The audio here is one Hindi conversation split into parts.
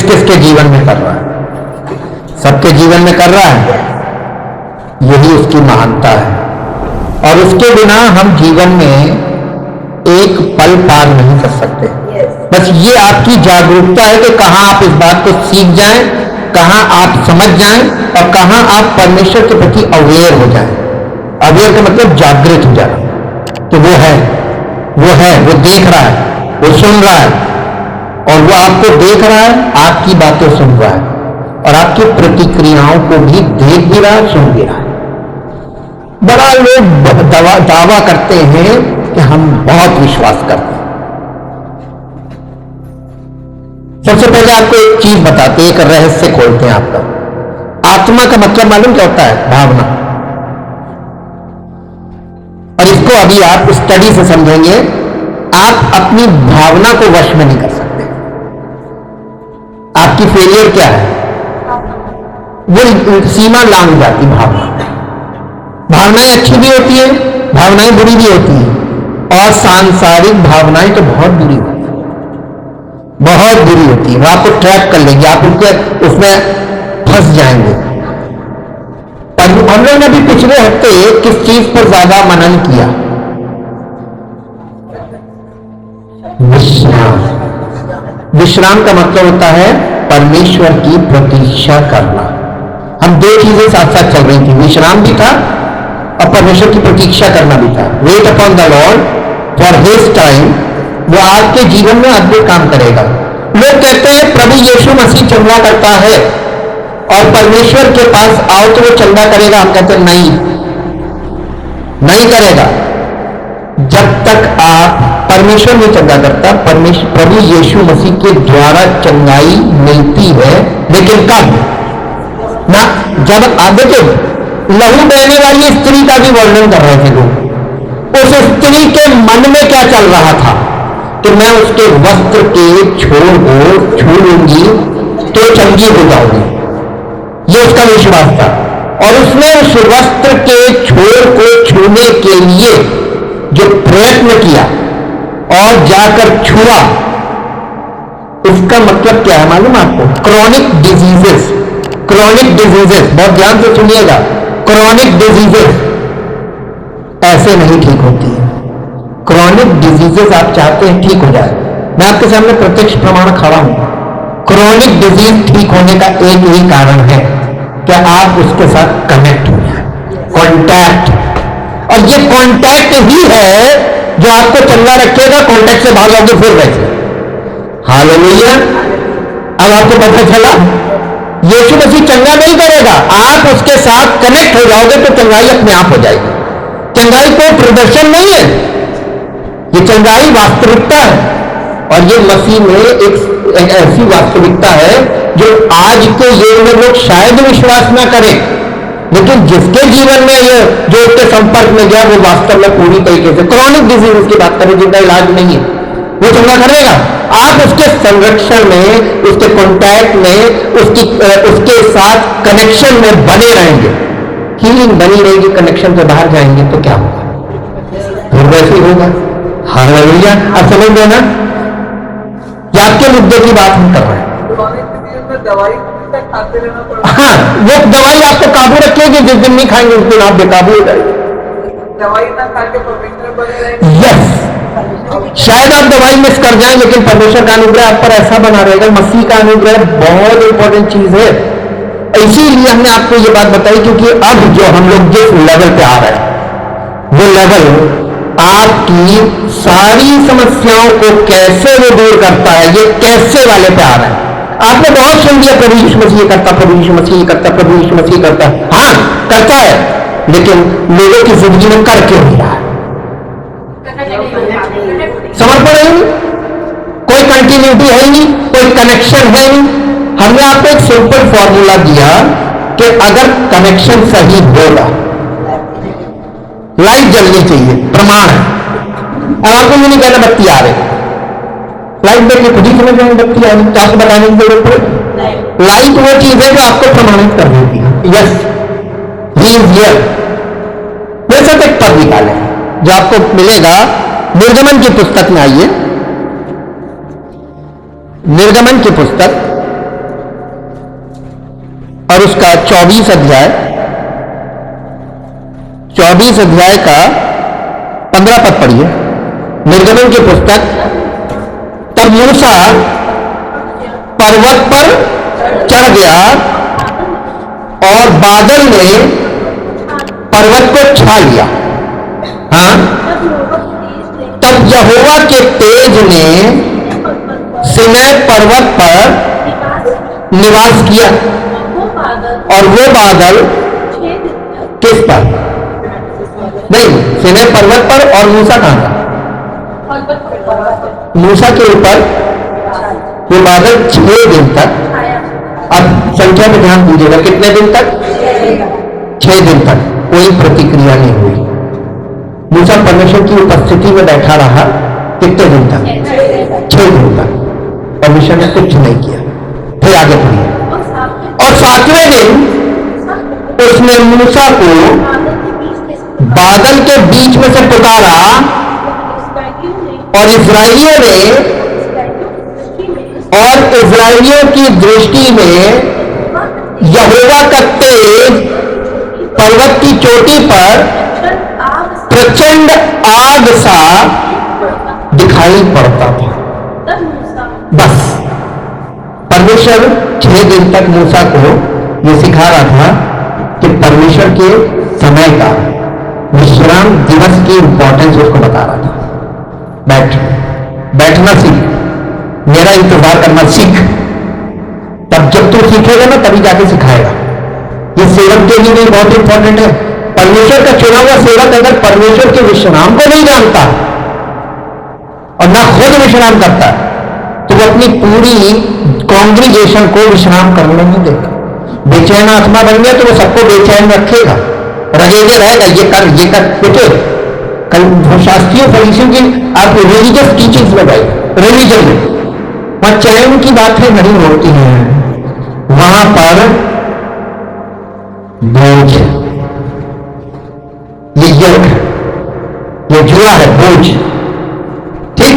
किस किस के जीवन में कर रहा है? सबके जीवन में कर रहा है। यही उसकी महानता है। और उसके बिना हम जीवन में एक पल पार नहीं कर सकते। बस ये आपकी जागरूकता है कि कहां आप इस बात को सीख जाएं, कहां आप समझ जाएं और कहां आप परमेश्वर के प्रति अवेयर हो जाएं। अवेयर का मतलब जागृत हो जाना। तो वो है, वो देख रहा है, वो सुन रहा है, और वो आपको देख रहा है, आपकी बातें सुन रहा है और आपकी प्रतिक्रियाओं को भी देख भी रहा है, सुन भी रहा है। बड़ा लोग दावा करते हैं कि हम बहुत विश्वास करते हैं। सबसे पहले आपको एक चीज बताते हैं, एक रहस्य खोलते हैं आपका। आत्मा का मतलब मालूम क्या होता है? भावना। और इसको अभी आप स्टडी से समझेंगे। आप अपनी भावना को वश में नहीं कर सकते। आपकी फेलियर क्या है? वो सीमा लांघ जाती भावना। भावनाएं अच्छी भी होती है, भावनाएं बुरी भी होती है, और सांसारिक भावनाएं तो बहुत बुरी होती है, बहुत बुरी होती है। वो आपको ट्रैप कर लेगी, आप उसमें फंस जाएंगे। हम लोगों ने भी पिछले हफ्ते किस चीज पर ज्यादा मनन किया? विश्राम। विश्राम का मतलब होता है परमेश्वर की प्रतीक्षा करना। हम दो चीजें साथ साथ चल रही थी, विश्राम भी था और परमेश्वर की प्रतीक्षा करना भी था। Weight upon the Lord for his time. वो आपके जीवन में अद्भुत काम करेगा। लोग कहते हैं प्रभु यीशु मसीह चंदा करता है और परमेश्वर के पास आओ तो वो चंदा करेगा। हम कहते हैं नहीं, नहीं करेगा। जब तक आप, परमेश्वर नहीं चंगा करता, प्रभु यीशु मसीह के द्वारा चंगाई मिलती है। लेकिन कब? ना जब आप देखो, लहू बहने वाली स्त्री का भी वर्णन कर रहे थे लोग। उस स्त्री के मन में क्या चल रहा था कि मैं उसके वस्त्र के छोर को छू लूंगी तो चंगी हो जाऊंगी। ये उसका विश्वास था। और उसने उस वस्त्र के छोर को छूने के लिए जो प्रयत्न किया और जाकर छुआ, इसका मतलब क्या है मालूम आपको? Chronic diseases. क्रॉनिक डिजीजेस, बहुत ध्यान से सुनिएगा। क्रॉनिक डिजीजेस ऐसे नहीं ठीक होती है। क्रॉनिक डिजीजेस आप चाहते हैं ठीक हो जाए, मैं आपके सामने प्रत्यक्ष प्रमाण खड़ा हूं। क्रॉनिक डिजीज ठीक होने का एक ही कारण है कि आप उसके साथ कनेक्ट हो जाए, कॉन्टैक्ट। और ये कॉन्टैक्ट ही है जो आपको चंगा रखेगा। कॉन्टैक्ट से भागोगे फिर वैसे। हालेलुया। अब आपको पता चला, यीशु मसीह चंगा नहीं करेगा, आप उसके साथ कनेक्ट हो जाओगे तो चंगाई अपने आप हो जाएगी। चंगाई कोई प्रदर्शन नहीं है, ये चंगाई वास्तविकता है। और ये मसीह में एक ऐसी वास्तविकता है जो आज के युग में लोग शायद विश्वास ना करें, लेकिन जिसके जीवन में ये, जो उसके संपर्क में गया, वो वास्तव में पूरी तरीके से, क्रॉनिक डिजीज की बात करें जिनका इलाज नहीं है, वो चंगा करेगा। आप उसके संरक्षण में, उसके कॉन्टैक्ट में, उसके साथ कनेक्शन में बने रहेंगे। हीलिंग बनी रहेगी। कनेक्शन से बाहर जाएंगे तो क्या होगा? फिर वैसे ही होगा। हालेलुया। अब समझ गए ना? ये आपके मुद्दे की बात हम कर रहे हैं। दवाई खाते रहना पड़ेगा। हाँ, वो दवाई आपको काबू रखेगी। जिस दिन नहीं खाएंगे उस दिन आप बेकाबू हो जाएंगे। दवाई ना खा के परमेश्वर बने रहेंगे। यस, शायद आप दवाई मिस कर जाएं, लेकिन परमेश्वर का अनुग्रह आप पर ऐसा बना रहेगा। मसीह का अनुग्रह बहुत इंपॉर्टेंट चीज है। इसीलिए हमने आपको ये बात बताई, क्योंकि अब जो हम लोग जिस लेवल पे आ रहे हैं, वो लेवल आपकी सारी समस्याओं को कैसे वो दूर करता है, ये कैसे वाले पे आ रहा है। आपने बहुत सुन लिया, प्रभु यीशु मसीह करता, प्रभु यीशु मसीह करता, प्रभु यीशु मसीह करता। हाँ, करता है, लेकिन लोगों की जिंदगी में कर क्यों नहीं रहा है? समर्पण है नहीं, कोई कंटिन्यूटी है नहीं, कोई कनेक्शन है नहीं। हमने आपको एक सिंपल फॉर्मूला दिया कि अगर कनेक्शन सही होगा, लाइट जलनी चाहिए, प्रमाण है। अब आपको ये नहीं कहना बत्ती आ रही, लाइट देख के खुद ही समझ जाएंगे बत्ती आ रही, तो आपको बताने की जरूरत पड़े। लाइट वो चीज है जो आपको प्रमाणित कर देती है। Yes, he is here. मेरे साथ एक पद निकाले जो आपको मिलेगा निर्गमन की पुस्तक में। आइए, निर्गमन की पुस्तक और उसका 24 अध्याय का 15 पद पढ़िए। निर्गमन की पुस्तक। तब मूसा पर्वत पर चढ़ गया और बादल ने पर्वत को छा लिया। हाँ, तब यहोवा के तेज ने सीनै पर्वत पर निवास किया और वो बादल किस पर? नहीं, सीनै पर्वत पर। और मूसा कहां था? मूसा के ऊपर वो बादल 6 दिन तक। अब संख्या में ध्यान दीजिएगा, कितने दिन तक? 6 दिन तक कोई प्रतिक्रिया नहीं हुई। मूसा परमेश्वर की उपस्थिति में बैठा रहा कितने दिन तक? 6 दिन तक। परमेश्वर ने कुछ नहीं किया। फिर आगे पढ़िए। और 7वें दिन उसने मूसा को बादल के बीच में से पुकारा और इस्राएलियों की दृष्टि में यहोवा का तेज पर्वत की चोटी पर प्रचंड आग सा दिखाई पड़ता था। बस परमेश्वर 6 दिन तक मूसा को यह सिखा रहा था कि परमेश्वर के समय का विश्राम दिवस की इंपॉर्टेंस उसको बता रहा था। बैठना सीख, मेरा इंतजार करना सीख। तब जब तू सीखेगा ना तभी जाके सिखाएगा। ये सेवक के लिए भी बहुत इंपॉर्टेंट है। परमेश्वर का चुना हुआ सेवक अगर परमेश्वर के विश्राम को नहीं जानता और ना खुद विश्राम करता तो वो अपनी पूरी कांग्रीगेशन को विश्राम करने नहीं देगा। बेचैन आत्मा बन गया तो वो सबको बेचैन रखेगा, रहेगा रहेगा, ये कर पूछे। कल शास्त्रीय फरीसियों की आप रिलीजियस टीचिंग्स में गए, रिलीजन में वहां चैन की बातें नहीं होती हैं, वहां पर बोझ, ये जुआ है, बोझ। ठीक,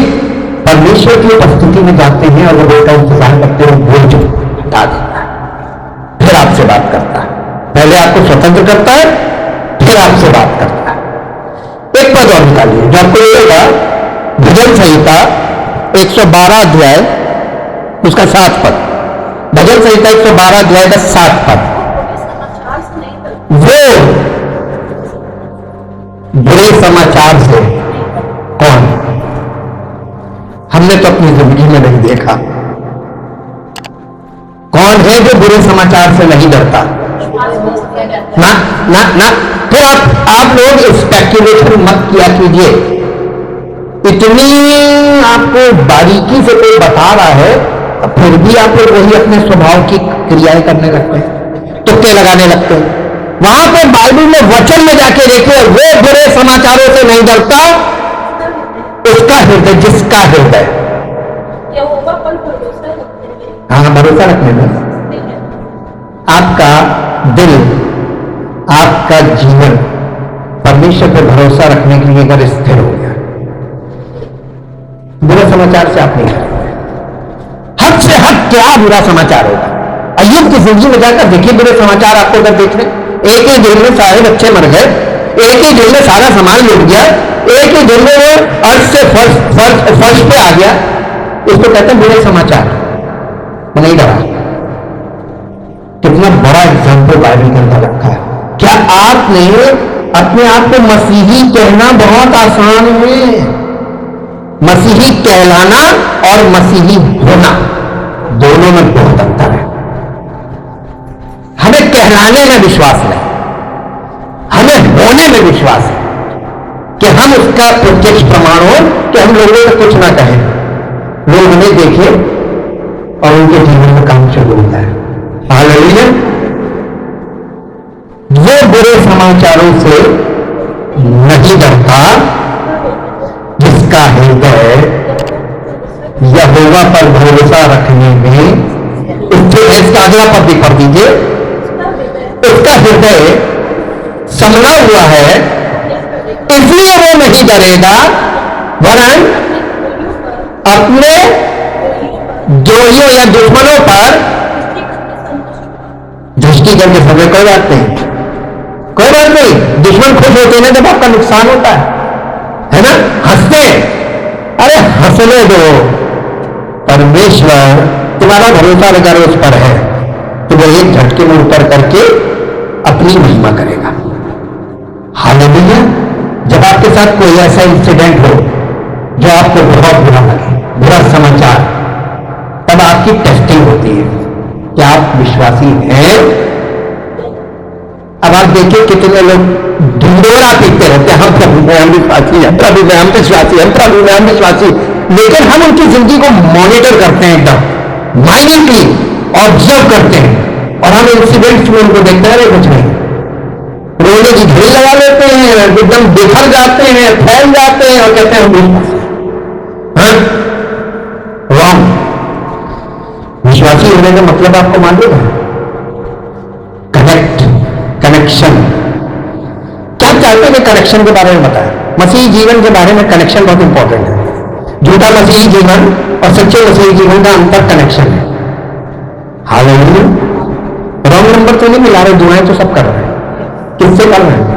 परमेश्वर की उपस्थिति में जाते हैं और वो बोल का इंतजार करते हैं, बोझ हटा देता है, फिर आपसे बात करता है। पहले आपको स्वतंत्र करता है, फिर आपसे बात करता है। एक पद और निकालिए जो आपको मिलेगा, भजन संहिता 112 अध्याय उसका 7 पद। भजन संहिता 112 अध्याय का 7 पद। वो बुरे समाचार से कौन? हमने तो अपनी जिंदगी में नहीं देखा। कौन है जो बुरे समाचार से नहीं डरता? ना ना ना। फिर आप लोग स्पेक्युलेशन मत किया कीजिए। इतनी आपको बारीकी से कोई बता रहा है फिर भी आप लोग वही अपने स्वभाव की क्रियाएं करने लगते हैं, तुक्के लगाने लगते हैं। वहां पर बाइबल में वचन में जाके देखिए, वो बुरे समाचारों से नहीं डरता उसका हृदय, जिसका हृदय, हाँ भरोसा रखने में, आपका दिल, आपका जीवन परमेश्वर पर भरोसा रखने के लिए अगर स्थिर हो गया, बुरे समाचार से आप नहीं डरेंगे। हद से हद क्या बुरा समाचार होगा? अय्यूब की जिंदगी में जाकर देखिए बुरे समाचार आपको अगर देख रहे, एक ही दिन में सारे बच्चे मर गए, एक ही दिन में सारा सामान लूट गया, एक ही दिन में वो अर्थ से फर्श पे आ गया, इसको कहते हैं बुरे समाचार। वो नहीं डरा। कितना बड़ा एग्जाम्पल बाइबल के अंदर रखा है। क्या आपने अपने आप को मसीही कहना बहुत आसान है। मसीही कहलाना और मसीही होना दोनों में बहुत अंतर है। हमें कहलाने में विश्वास नहीं, हमें होने में विश्वास है कि हम उसका प्रत्यक्ष प्रमाण हो, कि हम लोगों को कुछ ना कहें, लोग हमें देखें और उनके जीवन में काम शुरू होता है। हालेलुया। वो बुरे समाचारों से नहीं डरता जिसका हृदय यहोवा पर भरोसा रखने में स्थिर है। इसका अगला पद भी पढ़ दीजिए। उसका हृदय संभला हुआ है, इसलिए वो नहीं डरेगा, वरन अपने द्रोहियों या दुश्मनों पर दृष्टि करके समय कोई बात नहीं, कोई बात नहीं। दुश्मन खुश होते हैं जब आपका नुकसान होता है ना, हंसते हैं, अरे हंसने दो। परमेश्वर तुम्हारा भरोसा अगर उस पर है तो वो एक झटके में ऊपर करके अपनी महिमा करेगा। हालेलुया। जब आपके साथ कोई ऐसा इंसिडेंट हो जो आपको बहुत बुरा लगे, बुरा समाचार, तब आपकी टेस्टिंग होती है कि आप विश्वासी हैं। अब आप देखिए कितने लोग ढिंडोरा पीते रहते हैं, हम प्रभु में हम विश्वासी हैं, प्रभु में हम विश्वासी हैं, प्रभु में हम विश्वासी, लेकिन हम उनकी जिंदगी को मॉनिटर करते हैं, एकदम माइन्यूटली ऑब्जर्व करते हैं, और हम इंसिडेंट्स में उनको देखते हैं, कुछ नहीं, रोने की घड़ी लगा लेते हैं, एकदम बिखर जाते हैं, फैल जाते हैं और कहते हैं हम विश्वासी हैं। रॉन्ग। विश्वासी होने का मतलब आपको मालूम है? कनेक्शन। क्या चाहते हैं कनेक्शन के बारे में बताएं? मसीही जीवन के बारे में कनेक्शन बहुत इंपॉर्टेंट है। झूठा मसीही जीवन और सच्चे मसीही जीवन का अंतर कनेक्शन है। हालेलुया। रॉन्ग नंबर तो नहीं मिला रहे, दुआएं तो सब कर रहे हैं। किससे कर रहे हैं?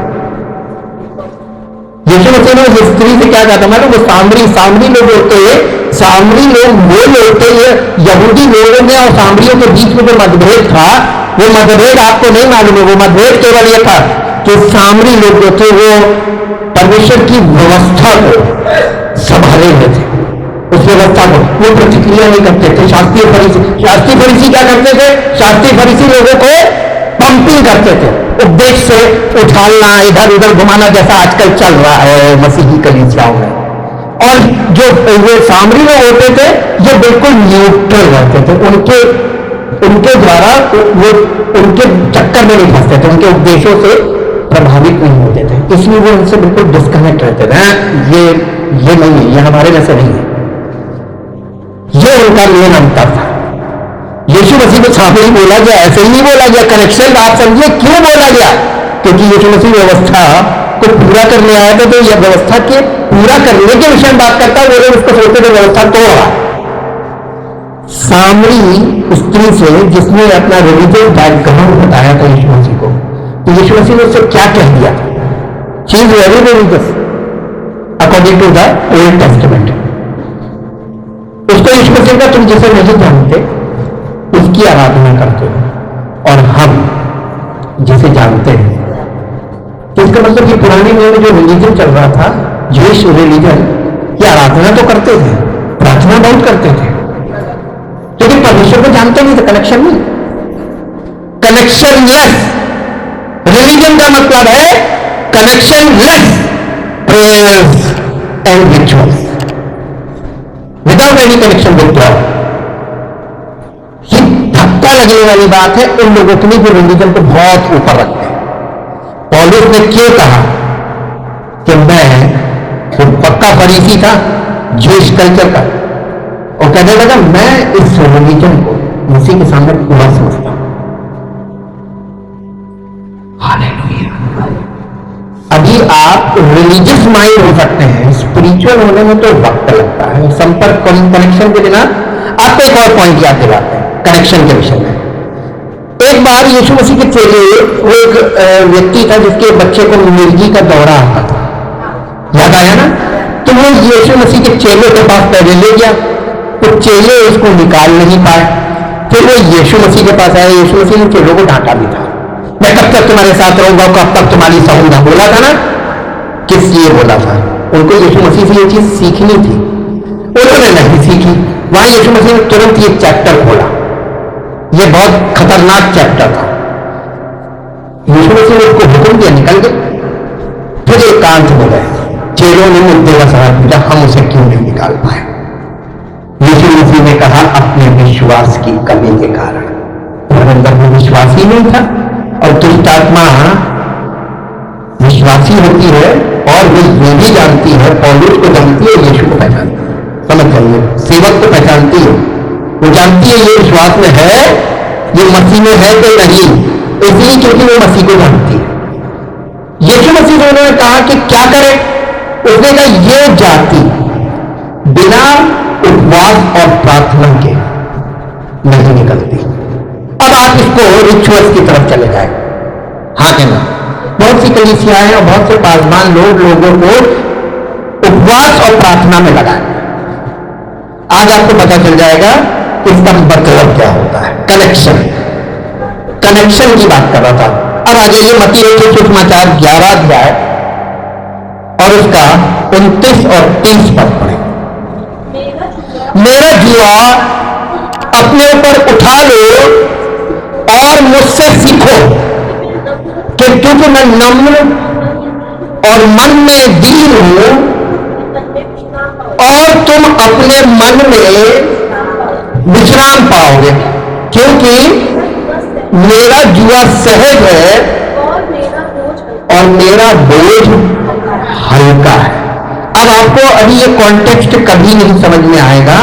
यीशु मसीह ने उस स्त्री से क्या कहा था मालूम? वो सामरी लोग होते हैं, सामरी लोग वो होते हैं, यहूदी लोगों में और सामरियों के बीच में जो मतभेद था, वो मतभेद आपको नहीं मालूम है। वो मतभेद केवल ये था कि सामरी लोग जो थे वो परमेश्वर की व्यवस्था को संभाले हुए थे, उस व्यवस्था को वो प्रतिक्रिया नहीं करते थे। शास्त्रीय फरीसी क्या करते थे? शास्त्रीय फरीसी लोगों को पंपिंग करते थे, उपदेश से उछालना, इधर उधर घुमाना, जैसा आजकल चल रहा है मसीही कलीसियाओं में। और जो वो सामरी लोग होते थे जो बिल्कुल न्यूट्रल रहते थे, उनके द्वारा वो उनके चक्कर में नहीं फंसते थे, उनके उपदेशों से प्रभावित नहीं होते थे, इसलिए वो उनसे बिल्कुल डिस्कनेक्ट रहते थे। ये नहीं है, ये हमारे में से नहीं है। ये उनका मेन अंतर था। यीशु मसीह को सामने बोला गया, ऐसे ही नहीं बोला गया। कनेक्शन आप समझिए क्यों बोला गया? क्योंकि यीशु मसीह व्यवस्था को पूरा करने आया था, तो यह व्यवस्था के पूरा करने के विषय में बात करता है। वो लोग उसको सोचते थे व्यवस्था तोड़ा। सामरी स्त्री से जिसने अपना रिलीजियस बैकग्राउंड बताया था यीशु मसीह को, तो यीशु मसीह ने उससे क्या कह दिया? She is very religious according to the Old Testament. उसको यीशु मसीह का तुम जिसे नहीं जानते उसकी आराधना करते हो, और हम जिसे जानते हैं। तो इसका मतलब कि पुराने में जो रिलीजन चल रहा था, जूइश रिलीजन, ये आराधना तो करते थे, प्रार्थना बहुत करते थे, लेकिन परमेश्वर को जानते नहीं थे। कनेक्शन नहीं, कनेक्शन लेस रिलीजन का मतलब है connection less prayers and rituals without any connection with God. धक्का लगने वाली बात है उन लोगों के लिए जो रिलीजन को बहुत ऊपर रखते हैं। पौलुस ने क्यों कहा कि मैं तो पक्का फरीसी था जूइश कल्चर का, और कहने लगा मैं इस रिलीजन को मसीह के सामने पूरा समझता हूं। हालेलुया। अभी आप रिलीजियस माइंड हो सकते हैं, स्पिरिचुअल होने में तो वक्त लगता है। संपर्क कनेक्शन के बिना आपको एक और पॉइंट याद दिलाते हैं कनेक्शन के विषय में। एक बार यीशु मसीह के चेले, वो एक व्यक्ति था जिसके बच्चे को मिर्गी का दौरा आता था, याद आया ना? तो वो यीशु मसीह के चेले के पास पहले ले गया, तो चेले उसको निकाल नहीं पाए। फिर वो यीशु मसीह के पास आया। यीशु मसीह ने चेलों को डांटा भी था, मैं कब तक तुम्हारे साथ रहूंगा, कब तक तुम्हारी सहूंगा, बोला था ना? किस लिए बोला था? उनको यीशु मसीह से ये चीज सीखनी थी, उन्होंने नहीं सीखी। वहां यीशु मसीह ने तुरंत ये चैप्टर खोला। ये बहुत खतरनाक चैप्टर था। यीशु मसीह ने उसको हुक्म दिया, निकल गए। फिर एकांत हो गए। चेलों ने मुद्दे का सवाल पूछा, हम उसे क्यों नहीं निकाल पाए? यीशु मसीह ने कहा, अपने विश्वास की कमी के कारण। तुम्हारे अंदर में विश्वास ही नहीं था, और दुष्ट आत्मा विश्वासी होती है और वो ये भी जानती है, पौलुस को जानती है, यीशु को पहचानती है। समझ जाइए, सेवक को पहचानती है, वो जानती है ये विश्वास में है, ये मसीह में है कि नहीं, इसलिए क्योंकि वो मसीह को जानती है। यीशु मसीह ने उन्होंने कहा कि क्या करे? उसने कहा ये जाति बिना उपवास और प्रार्थना के नहीं निकलती। अब आप आप इसको रिचुअल्स की तरफ चले जाए। हाँ कि ना? बहुत सी कलीसियाएं और बहुत से पासवान लोगों को उपवास और प्रार्थना में लगाए। आज आपको पता चल जाएगा कि इसका मतलब क्या होता है। कनेक्शन की बात कर रहा था। अब आ जाइए मत्ती सुसमाचार 11 अध्याय और उसका 29 और 30 पद पढ़े। मेरा जुआ अपने ऊपर उठा लो और मुझसे सीखो कि क्योंकि मैं नम्र और मन में दीन हूं और तुम अपने मन में विश्राम पाओगे, क्योंकि मेरा जुआ सहज है और मेरा बोझ हल्का है। अब आपको अभी ये कॉन्टेक्स्ट कभी नहीं समझ में आएगा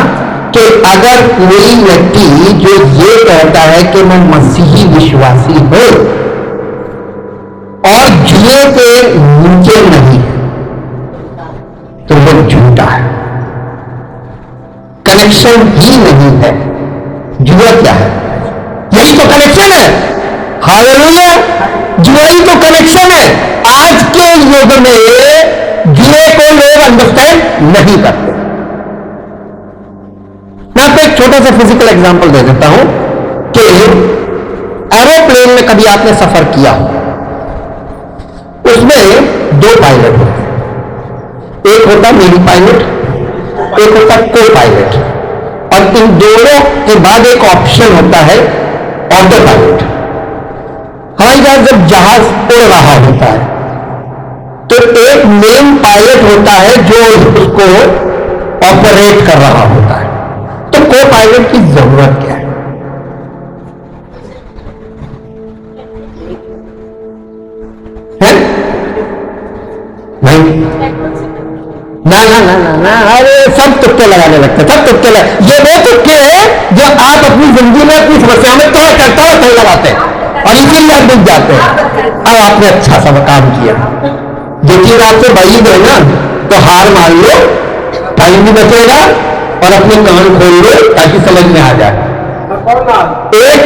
कि अगर कोई व्यक्ति जो ये कहता है कि मैं मसीही विश्वासी हूं और जुए के नीचे नहीं तो वो झूठा है, कनेक्शन ही नहीं है। जुआ क्या है? यही तो कनेक्शन है। हालेलुया! जुआ ही तो कनेक्शन है। आज के युग में जुए को लोग अंडरस्टैंड नहीं करते। मैं आपको एक छोटा सा फिजिकल एग्जांपल दे देता हूं कि एरोप्लेन में कभी आपने सफर किया हो, उसमें दो पायलट होते हैं, एक होता मेन पायलट, एक होता को पायलट, और इन दोनों के बाद एक ऑप्शन होता है ऑटो पायलट। हवाई जहाज जब जहाज उड़ रहा होता है तो एक मेन पायलट होता है जो उसको ऑपरेट कर रहा होता है। तो को पायलट की जरूरत क्या है? नहीं, ना ना ना ना ना, अरे सब तुक्के लगाने लगते, सब तुक्के लगा। ये वो तुक्के हैं जो आप अपनी जिंदगी में अपनी समस्या में तोड़ करता हो तोड़ लगाते हैं और इसीलिए आप डूब जाते हैं। अब आपने अच्छा सा काम किया, जो चीज आपसे बड़ी है ना, तो हार मान लो, टाइम भी बचेगा और अपने कान खोल लो ताकि समझ में आ जाए। एक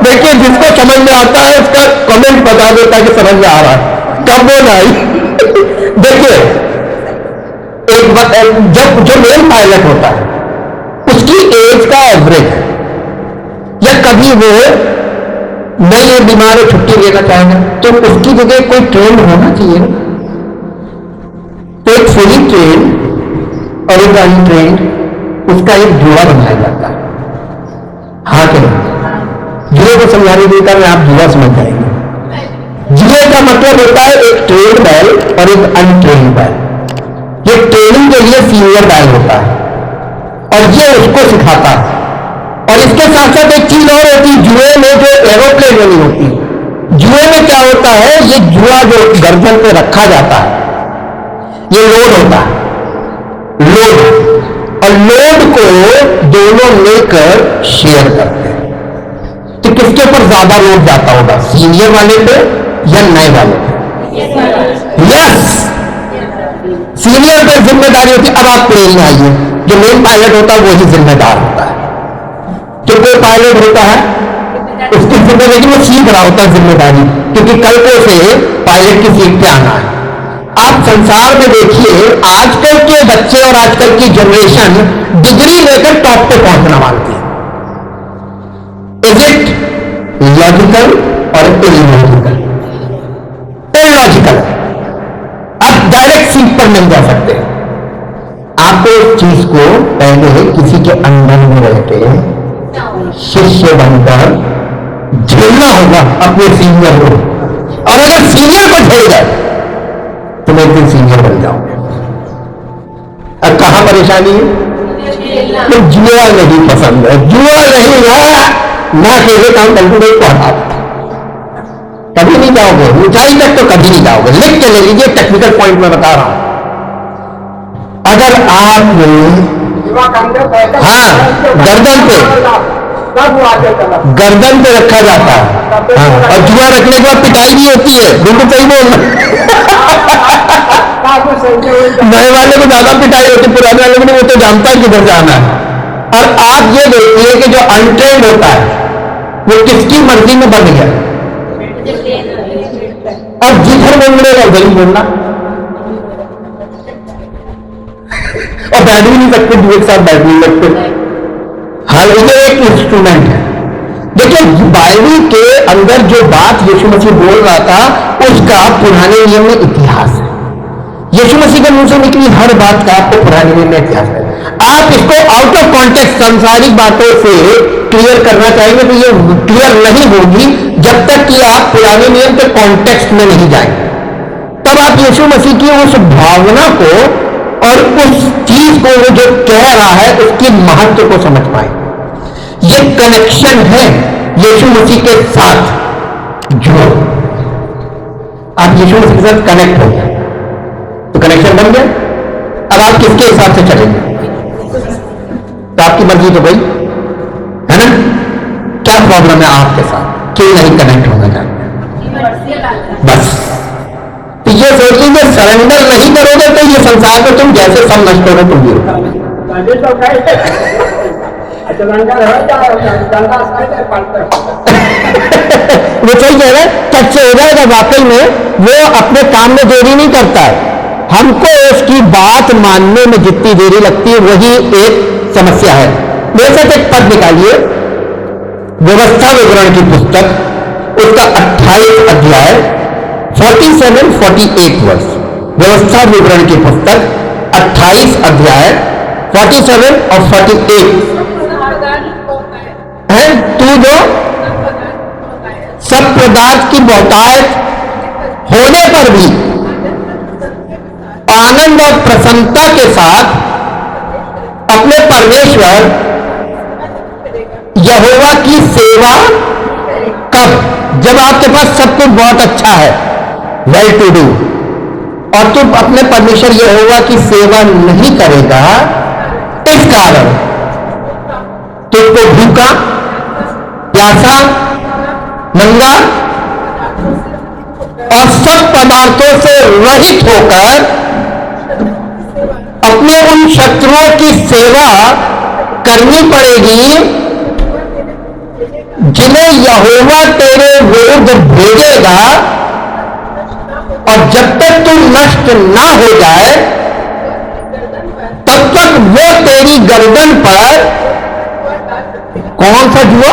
देखिए, जिसको समझ में आता है उसका कमेंट बता देता है कि समझ में आ रहा है, कब बोला देखिए, एक जब जो मेन पायलट होता है उसकी एज का एवरेज है, या कभी वो नहीं बीमार है छुट्टी लेना चाहेगा तो उसकी जगह कोई ट्रेन होना चाहिए ना। तो एक फुली ट्रेन और एक अनट्रेन, उसका एक जुआ बनाया जाता है। हाँ कि नहीं? जुए को समझाने के लिए आप जुआ समझ जाएंगे। जुए का मतलब होता है एक ट्रेन बैल और एक अनट्रेन बैल। ये ट्रेनिंग के लिए सीनियर बैल होता है और ये उसको सिखाता है। और इसके साथ साथ एक चीज और होती है जुए में, जो एरोप्लेन वाली होती है। जुए में क्या होता है, ये जुआ जो गर्दन पे रखा जाता है ये लोड होता है, लोड, और लोड को दोनों लेकर शेयर करते हैं। तो किसके ऊपर ज्यादा लोड जाता होगा, सीनियर वाले पे या नए वाले पे? यस, सीनियर पे जिम्मेदारी होती है। अब आप प्लेन में आइए, जो मेन पायलट होता है वही जिम्मेदार होता है। जो कोई पायलट होता है उसकी जिम्मेदारी, वो सीख रहा होता है जिम्मेदारी, क्योंकि कल को से पायलट की सीट पे आना है। आप संसार में देखिए, आजकल के बच्चे और आजकल की जनरेशन डिग्री लेकर टॉप पे पहुंचना मांगती है। इज इट लॉजिकल और इलॉजिकल? इलॉजिकल। आप डायरेक्ट सीट पर नहीं जा सकते। आपको इस चीज को पहले किसी के अंदर में रहते शिष्य बनकर झेलना होगा अपने सीनियर को, और अगर सीनियर को झेल जाए तुम एक दिन सीनियर बन जाओगे। अब कहां परेशानी है? तो जुआ नहीं पसंद है, जुआ नहीं है ना, केले काम कैलकुलेट को हटा कभी नहीं जाओगे ऊंचाई तक, तो कभी नहीं जाओगे। लिख के ले लीजिए, टेक्निकल पॉइंट में बता रहा हूं। अगर आप हाँ गर्दन पे रखा जाता है, हाँ, और जुआ रखने के बाद पिटाई भी होती है, बिल्कुल सही बोलना। नए वाले को ज्यादा पिटाई होती, पुराने वाले को नहीं, वो तो जानता है किधर जाना है। और आप ये देखिए कि जो अनट्रेंड होता है वो किसकी मर्जी में बन गया, और जिधर बोलेगा उधर ही बोलना, और बैठ भी नहीं सकते, दूसरे के साथ बैठ नहीं सकते। हर ये एक इंस्ट्रूमेंट है। देखिए बाइबल के अंदर जो बात यीशु मसीह बोल रहा था उसका पुराने नियम में इतिहास है। यीशु मसीह के मुंह से निकली हर बात का आपको पुराने नियम में इतिहास है। आप इसको आउट ऑफ कॉन्टेक्स्ट सांसारिक बातों से क्लियर करना चाहेंगे तो ये क्लियर नहीं होगी जब तक कि आप पुराने नियम के कॉन्टेक्स्ट में नहीं जाएंगे। तब आप यीशु मसीह की उस भावना को और उस चीज को वो जो कह रहा है उसके महत्व को समझ पाएंगे। ये कनेक्शन है यीशु मसीह के साथ जो आप यीशु मसीह के साथ कनेक्ट हो गए तो कनेक्शन बन गया। अब आप किसके हिसाब से चलेंगे तो आपकी मर्जी तो भाई है ना। क्या प्रॉब्लम है आपके साथ, क्यों नहीं कनेक्ट होना चाहते? बस तो ये सोच लीजिए सरेंडर नहीं करोगे तो ये संसार में तुम जैसे सब नष्ट करो तुम भी वो सही कह रहे टच से हो जाएगा। वाकई में वो अपने काम में देरी नहीं करता है, हमको उसकी बात मानने में जितनी देरी लगती है वही एक समस्या है। मेरे साथ एक पद निकालिए, व्यवस्था विवरण की पुस्तक उसका 28 अध्याय 47-48 वर्ष। व्यवस्था विवरण की पुस्तक 28 अध्याय 47 और 48 है। तू जो सब पदार्थ की बहुतायत होने पर भी आनंद और प्रसन्नता के साथ अपने परमेश्वर यहोवा की सेवा कब, जब आपके पास सब कुछ बहुत अच्छा है, वेल टू डू, और तुम अपने परमेश्वर यहोवा की सेवा नहीं करेगा, इस कारण तुमको भूखा प्यासा नंगा और सब पदार्थों से रहित होकर अपने उन शत्रुओं की सेवा करनी पड़ेगी जिन्हें यहोवा तेरे विरुद्ध भेजेगा, और जब तक तू नष्ट ना हो जाए तब तक वो तेरी गर्दन पर कौन सा जुआ,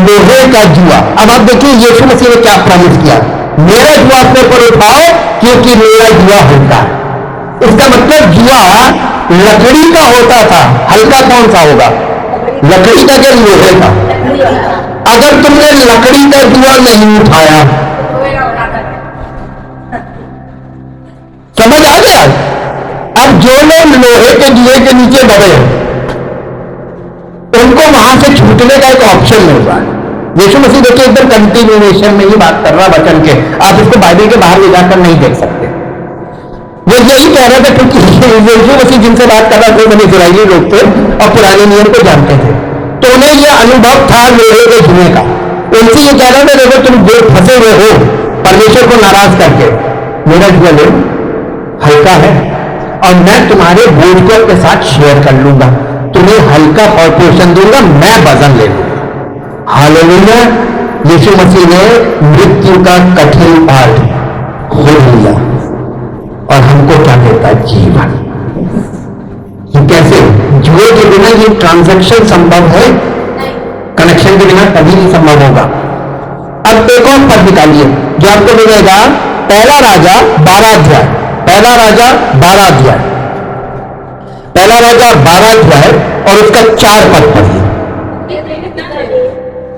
लोहे का जुआ। अब आप देखिए यीशु मसीह ने क्या प्रॉमिस किया, मेरा जुआ अपने पर उठाओ क्योंकि मेरा जुआ होता है। इसका मतलब जुआ लकड़ी का होता था, हल्का कौन सा होगा, लकड़ी का या लोहे का। अगर तुमने लकड़ी का जुआ नहीं उठाया, समझ आ गया। अब जो लोग लोहे के जुए के नीचे दबे उनको वहां से छूटने का एक ऑप्शन मिल रहा है। यीशु मसीह देखिए एकदम कंटिन्यूएशन में ही बात कर रहा है वचन के, आप इसको बाइबल के बाहर ले जाकर नहीं देख सकते। वो यही कह रहे थे क्योंकि यीशु मसीह जिनसे बात कर रहा था वो इजरायली लोग थे और पुराने नियम को जानते थे, तो उन्हें यह अनुभव था लोहे के जुए का। उनसे ये कह रहे थे देखो तुम जो फंसे हुए हो परमेश्वर को नाराज करके, मेरा जुआ लो हल्का है और मैं तुम्हारे बोझ को के साथ शेयर कर लूंगा, तुम्हें हल्का और पोषण दूंगा, मैं वजन ले लूंगा। हालेलुया। यीशु मसीह ने मृत्यु का कठिन पाठ खोल लिया और हमको क्या देता है, जीवन। ये कैसे, जुए के बिना ये ट्रांजैक्शन संभव है, कनेक्शन के बिना कभी नहीं संभव होगा। अब एक और पद निकालिए जो आपको मिलेगा पहला राजा 12 अध्याय, पहला राजा 12 अध्याय, पहला राजा 12 अध्याय और उसका 4 पद पढ़िए।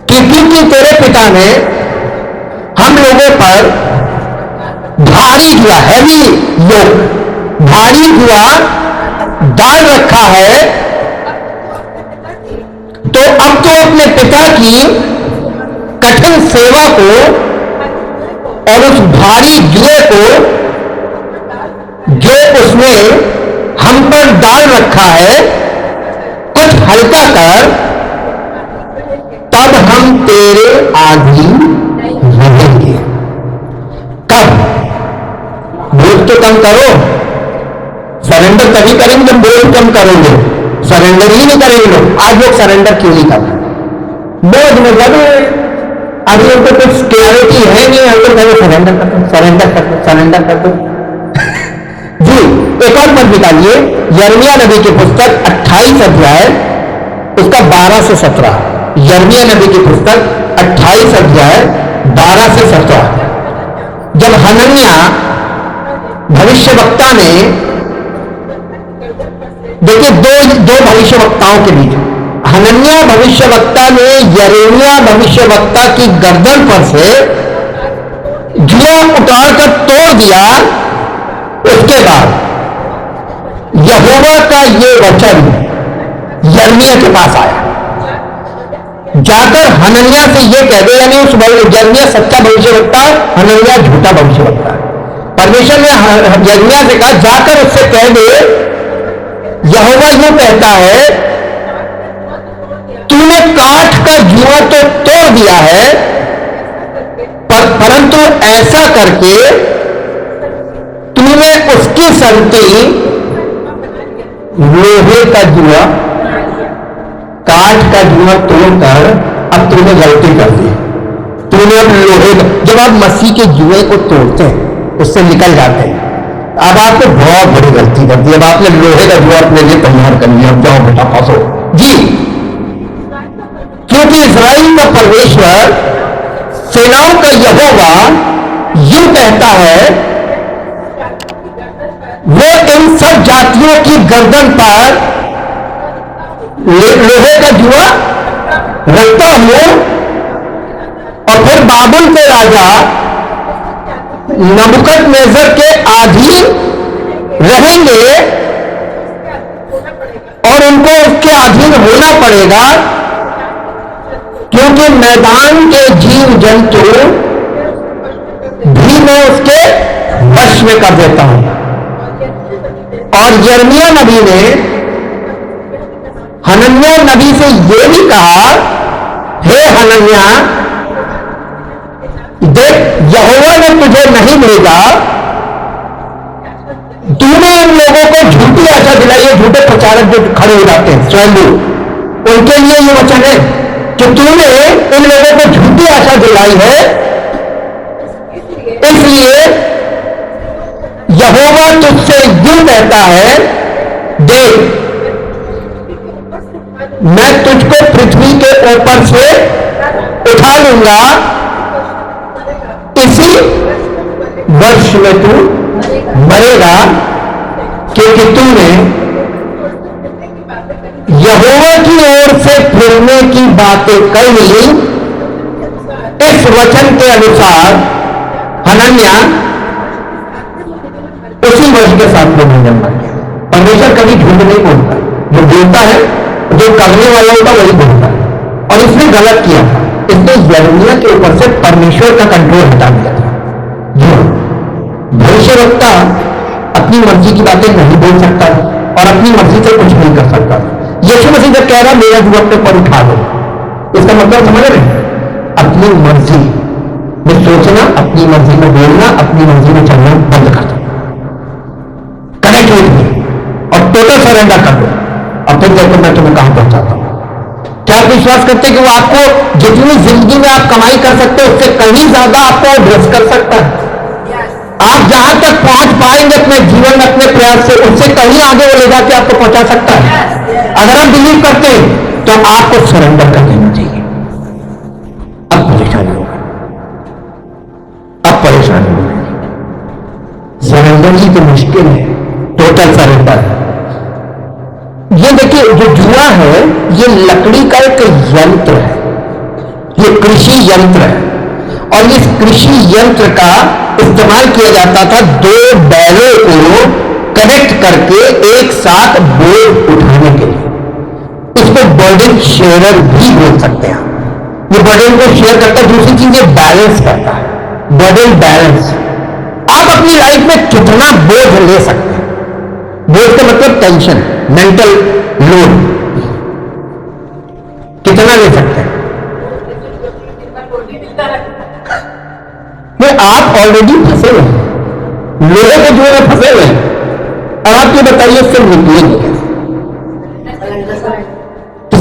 क्योंकि तेरे पिता ने हम लोगों पर भारी जुआ, हैवी योग, भारी जुआ डाल रखा है, तो अब तो अपने पिता की कठिन सेवा को और उस भारी जुए को जो उसने हम पर डाल रखा है कुछ हल्का कर, तब हम तेरे आधीन रहेंगे। कब, बोझ तो कम करो, सरेंडर तभी करेंगे जब बोझ कम करोगे। सरेंडर ही नहीं करेंगे लोग। आज लोग सरेंडर क्यों नहीं कर रहे? बोझ में लगे, अभी उनको कुछ क्लैरिटी है नहीं, हम लोग कहेंगे सरेंडर कर दो, सरेंडर कर दो, सरेंडर कर दो। जी, एक और पद निकालिए, यिर्मयाह नबी की पुस्तक 28 अध्याय, उसका 12 से 17। यिर्मयाह नबी की पुस्तक 28 अध्याय 12 से 17। जब हनन्याह भविष्यवक्ता ने, देखिए दो भविष्यवक्ताओं के बीच, हनन्याह भविष्यवक्ता ने यिर्मयाह भविष्यवक्ता की गर्दन पर से जुआ उतारकर तोड़ दिया। उसके बाद यहोवा का ये वचन यिर्मयाह के पास आया, जाकर हनन्याह से ये कह दे, यानी उस यिर्मयाह सच्चा भविष्यवक्ता, हनन्याह झूठा भविष्यवक्ता। परमेश्वर ने यिर्मयाह से कहा, जाकर उससे कह दे, यहोवा यूं कहता है, तूने काठ का जुआ तो तोड़ दिया है, परंतु ऐसा करके तूने उसकी संगति लोहे का जुआ, काठ का जुआ तोड़कर अब तूने गलती कर दी। तूने अब लोहे का, जब आप मसीह के जुए को तोड़ते हैं, उससे निकल जाते हैं, अब आपने बहुत बड़ी गलती कर दी। अब आपने लोहे का जुआ अपने लिए तैयार कर लिया, अब जाओ बेटा फंसो जी। क्योंकि इस्राएल का परमेश्वर, सेनाओं का यहोवा यूं कहता है, वो इन सब जातियों की गर्दन पर लोहे का जुआ रखता हूं, और फिर बाबुल के राजा नबूकदनेस्सर के अधीन रहेंगे, और उनको उसके अधीन होना पड़ेगा, क्योंकि मैदान के जीव जंतु भी मैं उसके वश में कर देता हूं। और यिर्मयाह नबी ने हनन्याह नबी से यह भी कहा, हे हनन्याह, देख, यहोवा ने तुझे नहीं भेजा, तूने इन लोगों को झूठी आशा दिलाई है। झूठे प्रचारक जो खड़े हो जाते हैं स्वयं, उनके लिए ये वचन है कि तूने इन लोगों को झूठी आशा दिलाई है, इसलिए यहोवा तुझसे यूं कहता है, देख, मैं तुझको पृथ्वी के ऊपर से उठा लूंगा, इसी वर्ष में तू मरेगा, क्योंकि तूने यहोवा की ओर से फिरने की बातें कर ली। इस वचन के अनुसार हनन्याह उसी वर्ष के 7वें महीने में मर गया। परमेश्वर कभी झूठ नहीं बोलता, जो बोलता है, जो करने वाला होता वही बोलता है। और इसने गलत किया था, इसने यिर्मयाह के ऊपर से परमेश्वर का कंट्रोल हटा दिया था। भविष्यवक्ता अपनी मर्जी की बातें नहीं बोल सकता और अपनी मर्जी से कुछ नहीं कर सकता। यीशु मसीह जब कह रहा मेरा जुआ अपने पर उठा दो, इसका मतलब समझ रहे हैं? अपनी मर्जी में सोचना, अपनी मर्जी में बोलना, अपनी मर्जी में चलना बंद कर दो, कनेक्ट विद मी और टोटल सरेंडर कर दो। अब फिर देखो मैं तुम्हें कहां पहुंचाता हूं। क्या आप विश्वास करते हैं कि वो आपको जितनी जिंदगी में आप कमाई कर सकते हो उससे कहीं ज्यादा आपको ड्रेस कर सकता है? आप जहां तक पहुंच पाएंगे अपने जीवन में अपने प्रयास से, उससे कहीं आगे वो ले जाके आपको पहुंचा सकता है। अगर आप बिलीव करते हैं तो आपको सरेंडर कर देना चाहिए। अब परेशानी होगा, अब परेशानी होगी। सरेंडर ही तो मुश्किल है, टोटल सरेंडर। ये देखिए, जो जुआ है ये लकड़ी का एक यंत्र है, ये कृषि यंत्र है, और इस कृषि यंत्र का इस्तेमाल किया जाता था दो बैलों को कनेक्ट करके एक साथ बोझ उठाने के लिए। इसको बर्डन शेयरर भी बोल सकते हैं। ये बर्डन को शेयर करता है, दूसरी चीज ये बैलेंस करता है, बर्डन बैलेंस। आप अपनी लाइफ में कितना बोझ ले सकते हैं? बोझ का मतलब टेंशन, मेंटल लोड कितना ले सकते हैं? आप ऑलरेडी फंसे हुए हैं, लोहे के जुए में फंसे हुए हैं। अब आप ये बताइए इससे निकलेंगे कैसे?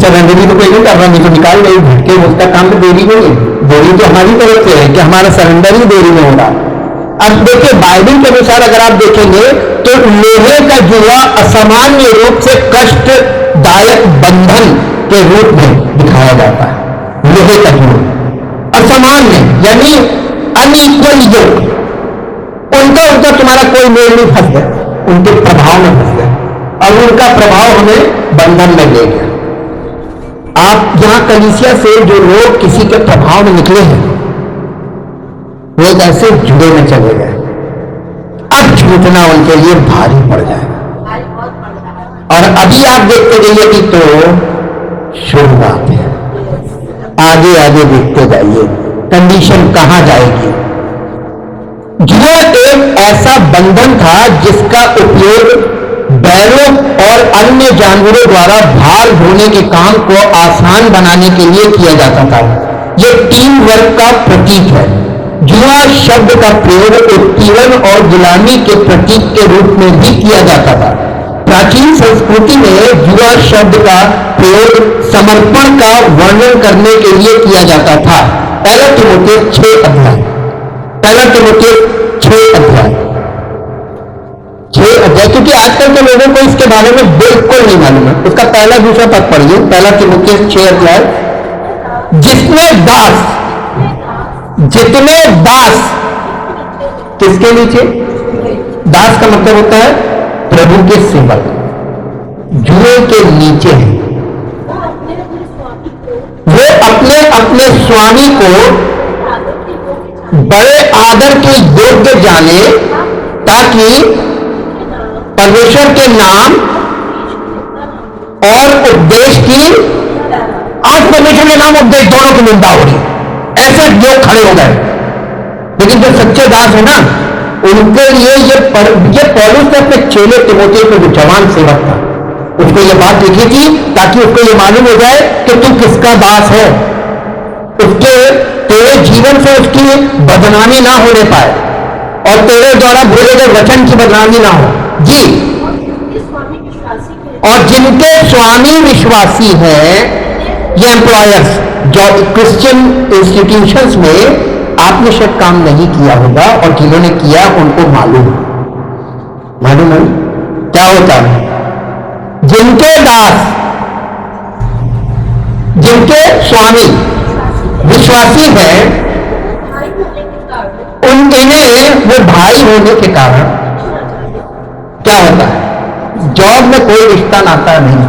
सरेंडर भी तो कोई नहीं कर रहा, नहीं तो निकाल गई झटके, उसका काम में देरी नहीं है, देरी तो हमारी तरफ से है कि हमारा सरेंडर ही देरी में हो रहा। अब देखिए बाइबल के अनुसार अगर आप देखेंगे तो लोहे का जुआ असामान्य रूप से कष्टदायक बंधन के रूप में दिखाया जाता है। लोहे का जुआ असामान्य यानी अनइक्वल योग, उनका तुम्हारा कोई मेल नहीं, फंस गया, उनके प्रभाव में फंस गया और उनका प्रभाव हमें बंधन में ले गया। आप यहां कलीसिया से जो लोग किसी के प्रभाव में निकले हैं वो ऐसे जुड़े में चले गए, अब छूटना उनके लिए भारी पड़ जाएगा। और अभी आप देखते जाइए कि तो शुरुआत है, आगे आगे देखते जाइए कंडीशन कहां जाएगी। जुआ एक ऐसा बंधन था जिसका उपयोग बैलों और अन्य जानवरों द्वारा भार ढोने के काम को आसान बनाने के लिए किया जाता था। यह टीम वर्क का प्रतीक है। जुआ शब्द का प्रयोग उत्पीड़न और गुलामी के प्रतीक के रूप में भी किया जाता था। प्राचीन संस्कृति में जुआ शब्द का प्रयोग समर्पण का वर्णन करने के लिए किया जाता था। पहला तीमुथियुस 6 अध्याय, पहला तीमुथियुस 6 अध्याय, क्योंकि आजकल के लोगों को इसके बारे में बिल्कुल नहीं मालूम है। उसका पहला दूसरा पद पढ़िए, पहला तीमुथियुस 6 अध्याय। जितने दास किसके नीचे, दास का मतलब होता है प्रभु के सेवक, जुए के नीचे है, वो अपने अपने स्वामी को बड़े आदर के योग्य जाने ताकि परमेश्वर के नाम और उपदेश की, आज परमेश्वर के नाम उपदेश दोनों की निंदा हो रही है, ऐसे लोग खड़े हो गए। लेकिन जो सच्चे दास है ना उनके लिए ये पौलुस ने अपने चेले तीमुथियुस को, जो जवान सेवक था, उसको ये बात लिखी थी ताकि उसको ये मालूम हो जाए कि तू किसका दास है, उसके तेरे जीवन से उसकी बदनामी ना होने पाए और तेरे द्वारा बोले गए वचन की बदनामी ना हो जी। और जिनके स्वामी विश्वासी हैं, ये एम्प्लॉयर्स जो क्रिश्चियन इंस्टीट्यूशंस में आपने शायद काम नहीं किया होगा और जिन्होंने किया उनको मालूम है क्या होता है। जिनके दास, जिनके स्वामी विश्वासी हैं, इन्हें वो भाई होने के कारण क्या होता है, जॉब में कोई रिश्ता नाता नहीं।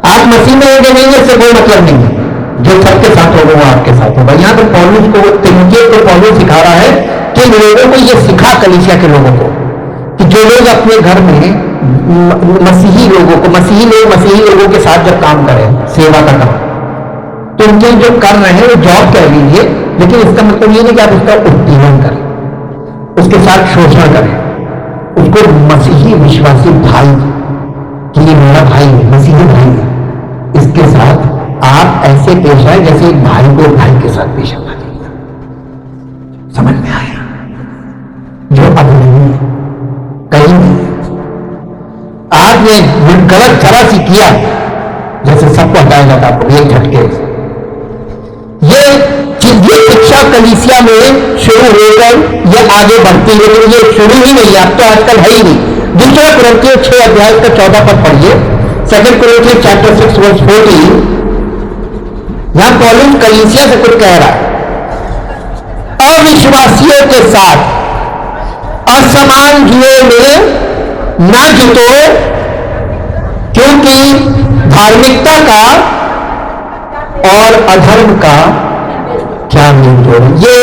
आप मसीह में होंगे नहीं, इससे कोई मतलब नहीं है, जो सबके साथ होगा वो आपके साथ होगा। यहां तो पौलुस को, तीमुथियुस को पौलुस सिखा रहा है कि लोगों को ये सिखा, कलीसिया के लोगों को, कि जो लोग अपने घर में मसीही लोगों के साथ जब काम करें, सेवा का काम, तो उनके जो कर रहे हैं वो जॉब कह लीजिए, लेकिन इसका मतलब ये नहीं कि आप उसका उत्पीड़न करें, उसके साथ शोषण करें, उसको मसीही विश्वासी भाई कि ये मेरा भाई है, मसीही भाई है, इसके साथ आप ऐसे पेश आए जैसे एक भाई को भाई के साथ पेश आना चाहिए। समझ में आया? जो अब नहीं है, कहीं नहीं है। आपने गलत जरा सी किया, जैसे सबको हटाया जाता आपको एक झटके। ये शिक्षा कलीसिया में शुरू होकर ये आगे बढ़ती है, लेकिन ये शुरू ही नहीं है, अब तो आजकल है ही नहीं। दूसरा कुरिन्थियों 6 अध्याय का 14 पद पढ़िए, 2 Corinthians chapter 6 verse 14। यहां पौलुस कलीसिया से कुछ कह रहा है, अविश्वासियों के साथ असमान जुए में न जुटो, क्योंकि धार्मिकता का और अधर्म का क्या मेल जोड़, ये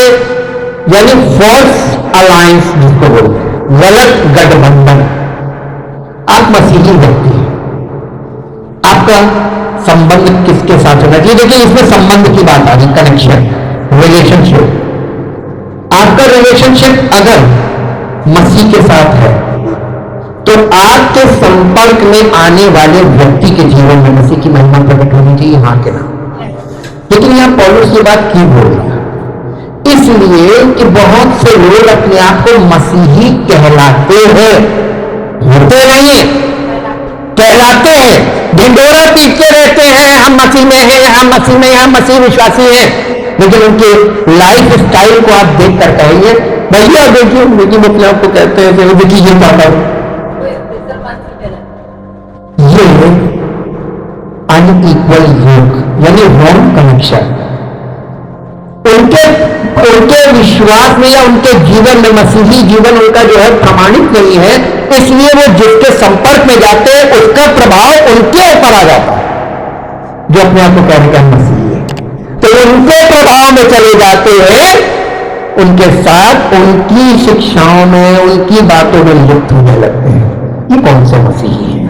यानी फॉल्स अलायंस जिसको बोलते हैं, गलत गठबंधन। आप मसीही व्यक्ति हैं, आपका संबंध किसके साथ होना चाहिए? देखिए इसमें संबंध की बात आ रही, कनेक्शन, रिलेशनशिप। आपका रिलेशनशिप अगर मसीह के साथ है तो आपके संपर्क में आने वाले व्यक्ति के जीवन में मसीह की महिमा प्रकट होनी चाहिए, हाँ के ना। लेकिन यहां पौलुस ये बात क्यों बोल रहा है? इसलिए कि बहुत से लोग अपने आप को मसीही कहलाते हैं, होते नहीं है, कहलाते हैं, ढिंडोरा पीटते रहते हैं, हम मसीह में हैं, हम मसीह में हैं, हम मसीह विश्वासी हैं, लेकिन उनके लाइफ स्टाइल को आप देख कर कहेंगे भैया देखिए बेटी मुखिया को कहते हैं देखिए ये पाता ये अनइक्वल योग यानी रॉन्ग कनेक्शन। उनके उनके विश्वास में या उनके जीवन में मसीही जीवन उनका जो है प्रमाणित नहीं है, इसलिए वो जिसके संपर्क में जाते हैं उसका प्रभाव उनके ऊपर आ जाता है, जो अपने आप को कहने का मसीही है। तो उनके प्रभाव में चले जाते हैं, उनके साथ उनकी शिक्षाओं में उनकी बातों में लिप्त होने लगते हैं। ये कौन सा मसीही है?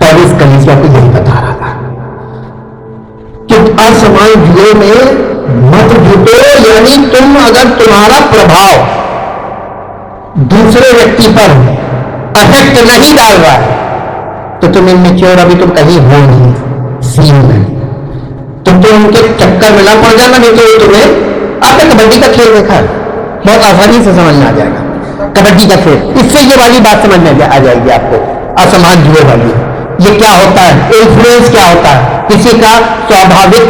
और इस कलीसिया को यही बता रहा था कि असमान जुए में मत जुटो, यानी तुम अगर तुम्हारा प्रभाव दूसरे व्यक्ति पर अफेक्ट नहीं डाल रहा है तो तुम इनमेच्योर अभी तुम कहीं हो नहीं सीन में, तुम तो उनके चक्कर में ना पड़ जाना। नहीं तो तुम्हें आपने कबड्डी का खेल देखा है, बहुत आसानी से समझ में आ जाएगा कबड्डी का खेल। इससे ये वाली बात समझ में आ जाएगी आपको, असमान जुए वाली। ये क्या होता है, इन्फ्लुएंस क्या होता है, किसी का स्वाभाविक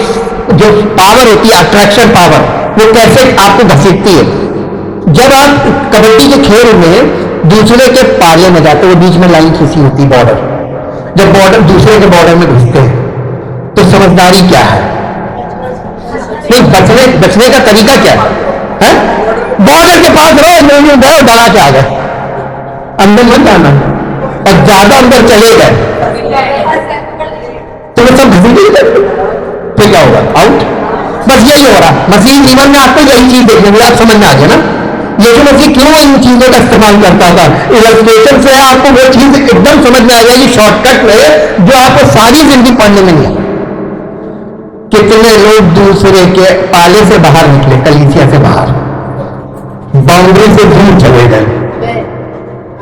जो पावर होती है, अट्रैक्शन पावर, वो कैसे आपको घसीटती है। जब आप कबड्डी के खेल में दूसरे के पाले में जाते हो, बीच में लाइन खींची होती है बॉर्डर, जब बॉर्डर दूसरे के बॉर्डर में घुसते हैं तो समझदारी क्या है, नहीं बचने का तरीका क्या है? बॉर्डर के पास रहो, बहुत डरा के आ गए, अंदर मत जाना, और ज्यादा अंदर चले गए तो वो सब घसीटे फिर क्या होगा, आउट। बस यही हो रहा मसीह जीवन में। आपको यही चीज देखने में आप समझ में आ गया ना, यीशु मसीह क्यों इन चीजों का इस्तेमाल करता था। इलस्ट्रेशन से आपको वो चीज एकदम समझ में आ जाएगी शॉर्टकट में, जो आपको सारी जिंदगी पढ़ने में नहीं। कितने लोग दूसरे के पाले से बाहर निकले, कलीसिया से बाहर, बाउंड्री से दूर चले गए,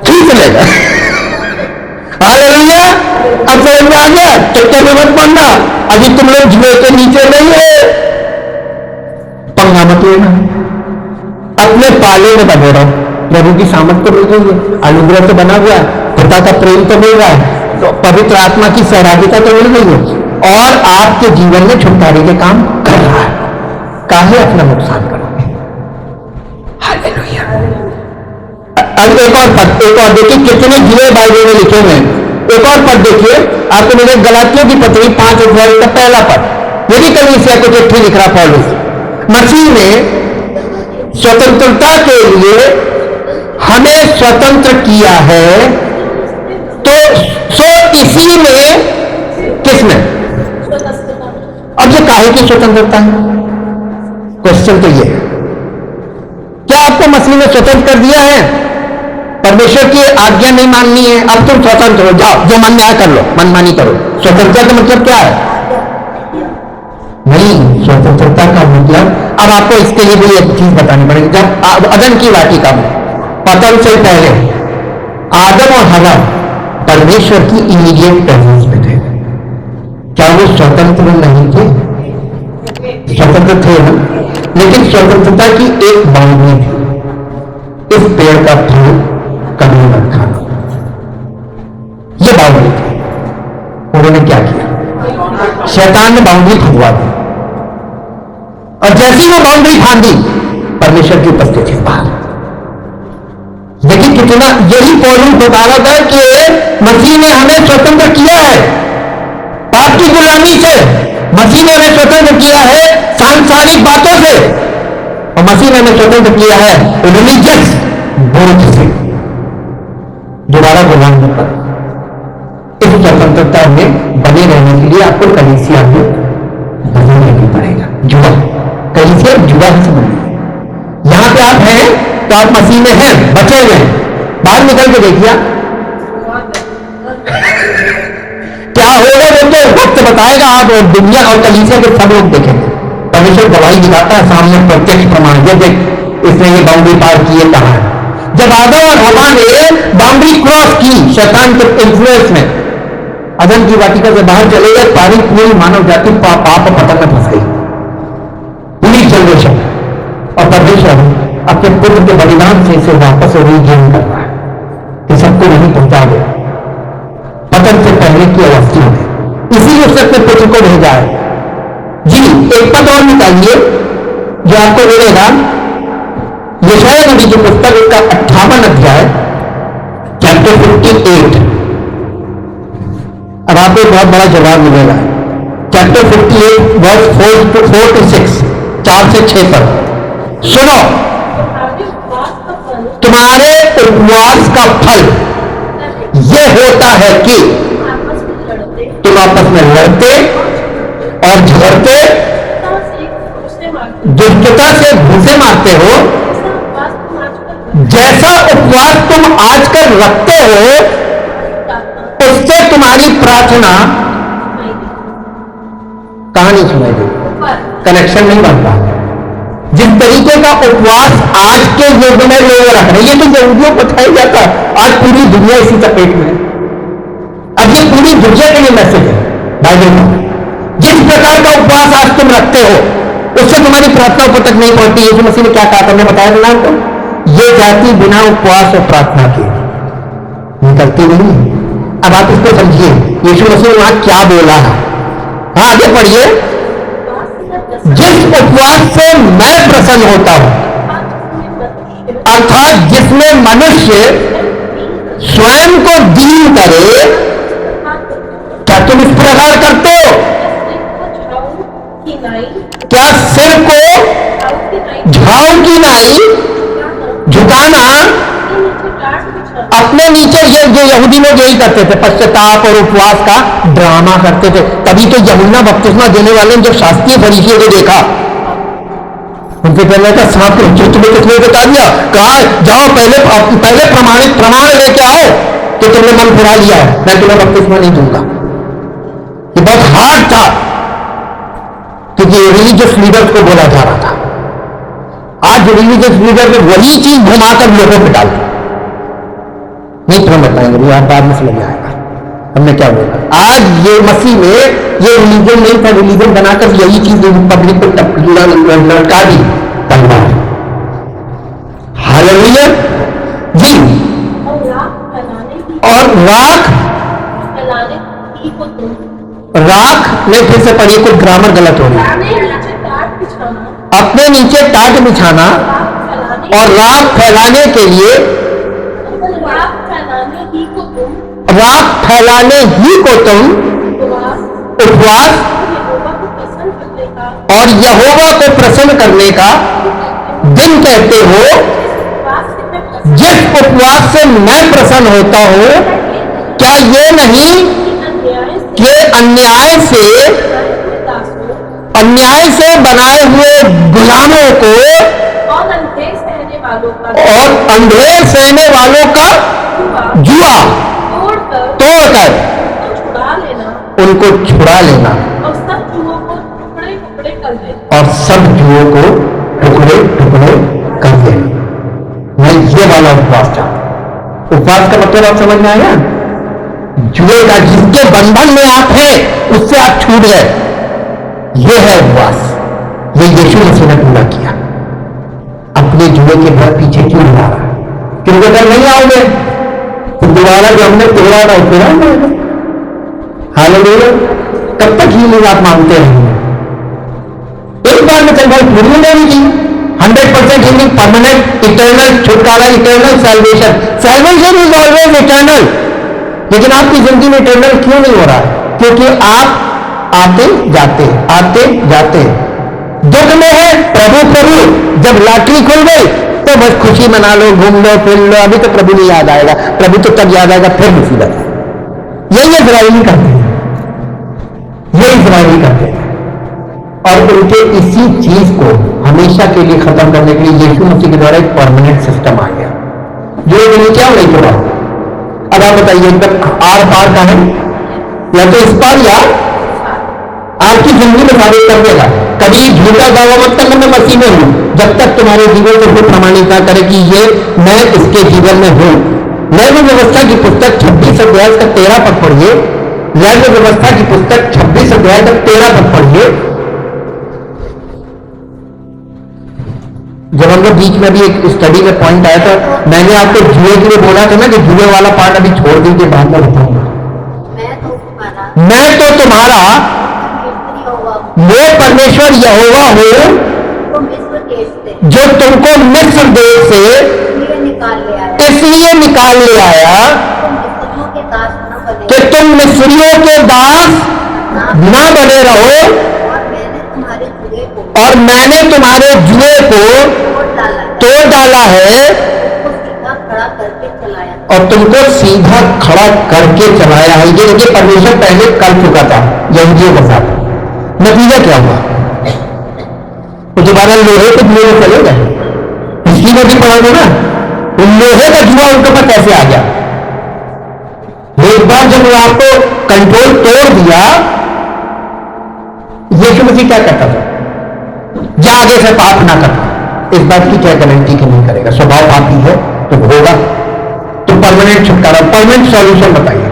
ठीक चले गए। हालेलुया। अब समझ में आ गया, चक्कर में मत पड़ना, अभी तुम लोग जुए के नीचे नहीं है, पंगा मत लेना, अपने पाले में दबे रहो। प्रभु की सामर्थ तो मिल गई है, अनुग्रह तो बना हुआ है, पिता का प्रेम तो मिल रहा है, तो पवित्र आत्मा की सहभागिता तो मिल गई है, और आपके जीवन में छुटकारे के काम कर रहा है। काहे अपना नुकसान करोगे? हालेलुया। अब एक और देखिए कितने जुए बाइबल में लिखे हुए हैं। एक और पद देखिए, आपको मेरे गलातियों की पत्री 5 अध्याय का पहला पद, ये भी कलीसिया को चिट्ठी लिख रहा पौलुस। मसीह ने स्वतंत्रता के लिए हमें स्वतंत्र किया है, तो सो इसी में किसमें? अब ये काहे की स्वतंत्रता है? क्वेश्चन तो ये है, क्या आपको मसीह ने स्वतंत्र कर दिया है? परमेश्वर की आज्ञा नहीं माननी है, अब तुम स्वतंत्र हो, जाओ जो मन में आए कर लो, मनमानी करो। स्वतंत्रता का मतलब क्या है? नहीं, स्वतंत्रता का मतलब, अब आपको इसके लिए भी एक चीज बतानी पड़ेगी। जब अदन की वाटिका में पतन से पहले आदम और हवा परमेश्वर की इमीडिएट प्रेजेंस में थे, क्या वो स्वतंत्र नहीं थे? स्वतंत्र थे ना, लेकिन स्वतंत्रता की एक बाउंड्री थी, इस पेड़ का फल कभी मत खाना, ये बाउंड्री थी। उन्होंने क्या किया? शैतान ने बाउंड्री खिंचवा दी, और जैसी वो बाउंड्री फांदी, परमेश्वर की उपस्थिति से बाहर। लेकिन कितना यही पौलुस बता रहा था कि मसीह ने हमें स्वतंत्र किया है पाप की गुलामी से, मसीह ने हमें स्वतंत्र किया है सांसारिक बातों से, और मसीह ने हमें स्वतंत्र किया है रिलीजियस बोझ से, दोबारा गुलाम न बनो। इस स्वतंत्रता में बने रहने के लिए आपको कलीसिया में बने रहना पड़ेगा। जुआ, कलीसिया जुआ से बने, यहां पे आप हैं तो आप मसीह में हैं, बचे हुए हैं, बाहर निकल के देखिए क्या होगा, वो तो वक्त बताएगा। आप और दुनिया और कलीसिया के सब लोग देखेंगे, परमेश्वर गवाही दिखाता है सामने, प्रत्यक्ष प्रमाण। ये देख, इसने ये बाउंड्री पार की है, कहा है जब आदम और हवा ने बाउंड्री क्रॉस की शैतान के इन्फ्लुएंस में, अदन की वाटिका से बाहर चले गए, पूरी मानव जाति पाप पतन में फंस गई, पूरी जनरेशन। और परमेश्वर अपने पुत्र के बलिदान से इसे वापस रीगेन कर रहा है कि सबको नहीं पहुंचा दे। पतन से पहले पहले की अवस्था में, इसीलिए उसने अपने पुत्र को भेजा है। जी, एक पद और निकालिए जो आपको मिलेगा यशायाह नबी की पुस्तक, उसका 58 अध्याय, चैप्टर 58। अब आपको एक बहुत बड़ा जवाब मिलेगा। चैप्टर 58 वर्स 4 to 6, 4 से 6 तक सुनो। तुम्हारे उपवास का फल यह होता है कि तुम आपस में लड़ते और झगड़ते, दुष्टता से घूंसे मारते हो। जैसा उपवास तुम आजकल रखते हो उससे तुम्हारी प्रार्थना कहानी सुनाई दे, कनेक्शन नहीं बनता। जिस तरीके का उपवास आज के युग में लोग रख रहे हैं, ये तो यहूदियों को बताया जाता, आज पूरी दुनिया इसी चपेट में है। अब ये पूरी दुनिया के लिए मैसेज है बाइबल में। जिस प्रकार का उपवास आज तुम रखते हो उससे तुम्हारी प्रार्थना ऊपर तक नहीं पहुंचती। यीशु मसीह ने क्या कहा, तुमने बताया ना आपको, ये जाति बिना उपवास और प्रार्थना के निकलती नहीं है। अब आप इसको समझिए, यीशु मसीह ने वहां क्या बोला है। हाँ, आगे पढ़िए। जिस उपवास से मैं प्रसन्न होता हूं, अर्थात जिसमें मनुष्य स्वयं को दीन करे, क्या तुम इस प्रकार करते हो? क्या सिर को झाऊ की नाई झुकाना, अपने नीचे ये जो यहूदी लोग यही करते थे, पश्चाताप और उपवास का ड्रामा करते थे। तभी तो यूहन्ना बपतिस्मा देने वाले ने जब शास्त्रीय फरीसियों को देखा, उनसे पहले का सांप जो तुम्हें किसने बता दिया, कहा जाओ पहले प्रमाण लेके आओ कि तुमने मन फिरा लिया है, मैं तुम्हें बपतिस्मा नहीं दूंगा। ये बहुत हार्ड था क्योंकि रिलीजियस लीडर्स को बोला जा रहा था। आज रिलीजियस लीडर ने वही चीज घुमाकर लोगों में डाल दी। नहीं तुम्हें बताएंगे, आप बाद में समझ आएगा हमने क्या बोला। आज ये मसीह में ये रिलीजन नहीं था, रिलीजन बनाकर यही चीज पब्लिक को लटका दी तलवार। हालेलुया जी। और राख नहीं, फिर से पढ़िए, कुछ ग्रामर गलत हो रही है। अपने नीचे टाट बिछाना और राख फैलाने के लिए, राख फैलाने ही को तुम उपवास और यहोवा को प्रसन्न करने का दिन कहते हो। जिस उपवास से मैं प्रसन्न होता हूं, क्या ये नहीं कि अन्याय से बनाए हुए गुलामों को और अंधेर सहने वालों का जुआ तोड़कर उनको छुड़ा लेना और सब जुओं को टुकड़े टुकड़े कर देना। मैं ये वाला उपवास चाहता। उपवास का मतलब आप समझ में आया? जुए का जिसके बंधन में आप हैं उससे आप छूट गए, ये है उपवास। ये यीशु मसीह ने पूरा किया। अपने जुए के घर पीछे क्यों लगा रहा? क्योंकि अगर नहीं आओगे तो दोबारा जो हमने तोड़ा था तोड़ा जाएगा। हालेलुया। कब तक हीलिंग आप मांगते रहेंगे? एक बार में चल भाई पूरी नहीं की 100% हीलिंग, परमानेंट, इटर्नल छुटकारा, eternal salvation. Salvation is always eternal. लेकिन आपकी जिंदगी में इटर्नल क्यों नहीं हो रहा है? क्योंकि आप आते जाते दुख में है। प्रभु जब लॉटरी खुल गई तो बस खुशी मना लो, घूम लो, फिर लो। अभी तो प्रभु नहीं याद आएगा, प्रभु तो तब याद आएगा फिर मुसीबत है। यही इज़राइली करते हैं, और उनके इसी चीज को हमेशा के लिए खत्म करने के लिए यीशु मसीह के द्वारा एक परमानेंट सिस्टम आ गया जो क्या नहीं छोड़ा। अब आप बताइए, एकदम आर पार का है, या तो इस पार या आपकी जिंदगी में साबित कर देगा। कभी झूठा दावा मत करना मैं मसीह में हूं, जब तक तुम्हारे जीवन को कोई प्रमाणित ना करे कि ये मैं इसके जीवन में हूं। लैंग्वेज व्यवस्था की पुस्तक 26 अध्याय का 13 पद पढ़िए। लैंग्वेज व्यवस्था की पुस्तक 26 अध्याय का 13 पद पढ़िए। जब हम लोग बीच में भी एक स्टडी में पॉइंट आया था, मैंने आपको जुए के लिए बोला था ना कि जुए वाला पार्ट अभी छोड़ दीजिए, बाद में बताऊंगा। मैं तो तुम्हारा वो परमेश्वर यहोवा हूं तो मिस्र देश से जो तुमको मिस्र देश से इसलिए निकाल ले आया इसलिए निकाल ले आया तुम मिस्रियों के दास न बने कि तुम मिस्रियों के दास ना बने रहो, और मैंने तुम्हारे जुए को और मैंने तुम्हारे जुए को तोड़ डाला है, तोड़ डाला है उसको सीधा खड़ा करके चलाया। और तुमको सीधा खड़ा करके चलाया है। ये देखिए परमेश्वर पहले कर चुका था यहूदियों के साथ। नतीजा क्या हुआ? वो दोबारा लोहे के जुए में चले गए। इसकी में भी पढ़ा ना, उन लोहे का जुआ उनके पास कैसे आ गया। एक बार जब वो आपको कंट्रोल तोड़ दिया, यीशु मसीह क्या कहता था? जा आगे से पाप ना करना। इस बात की क्या गारंटी कि नहीं करेगा? स्वभाव पापी है तो होगा, तो परमानेंट छुटकारा, परमानेंट सॉल्यूशन बताइए।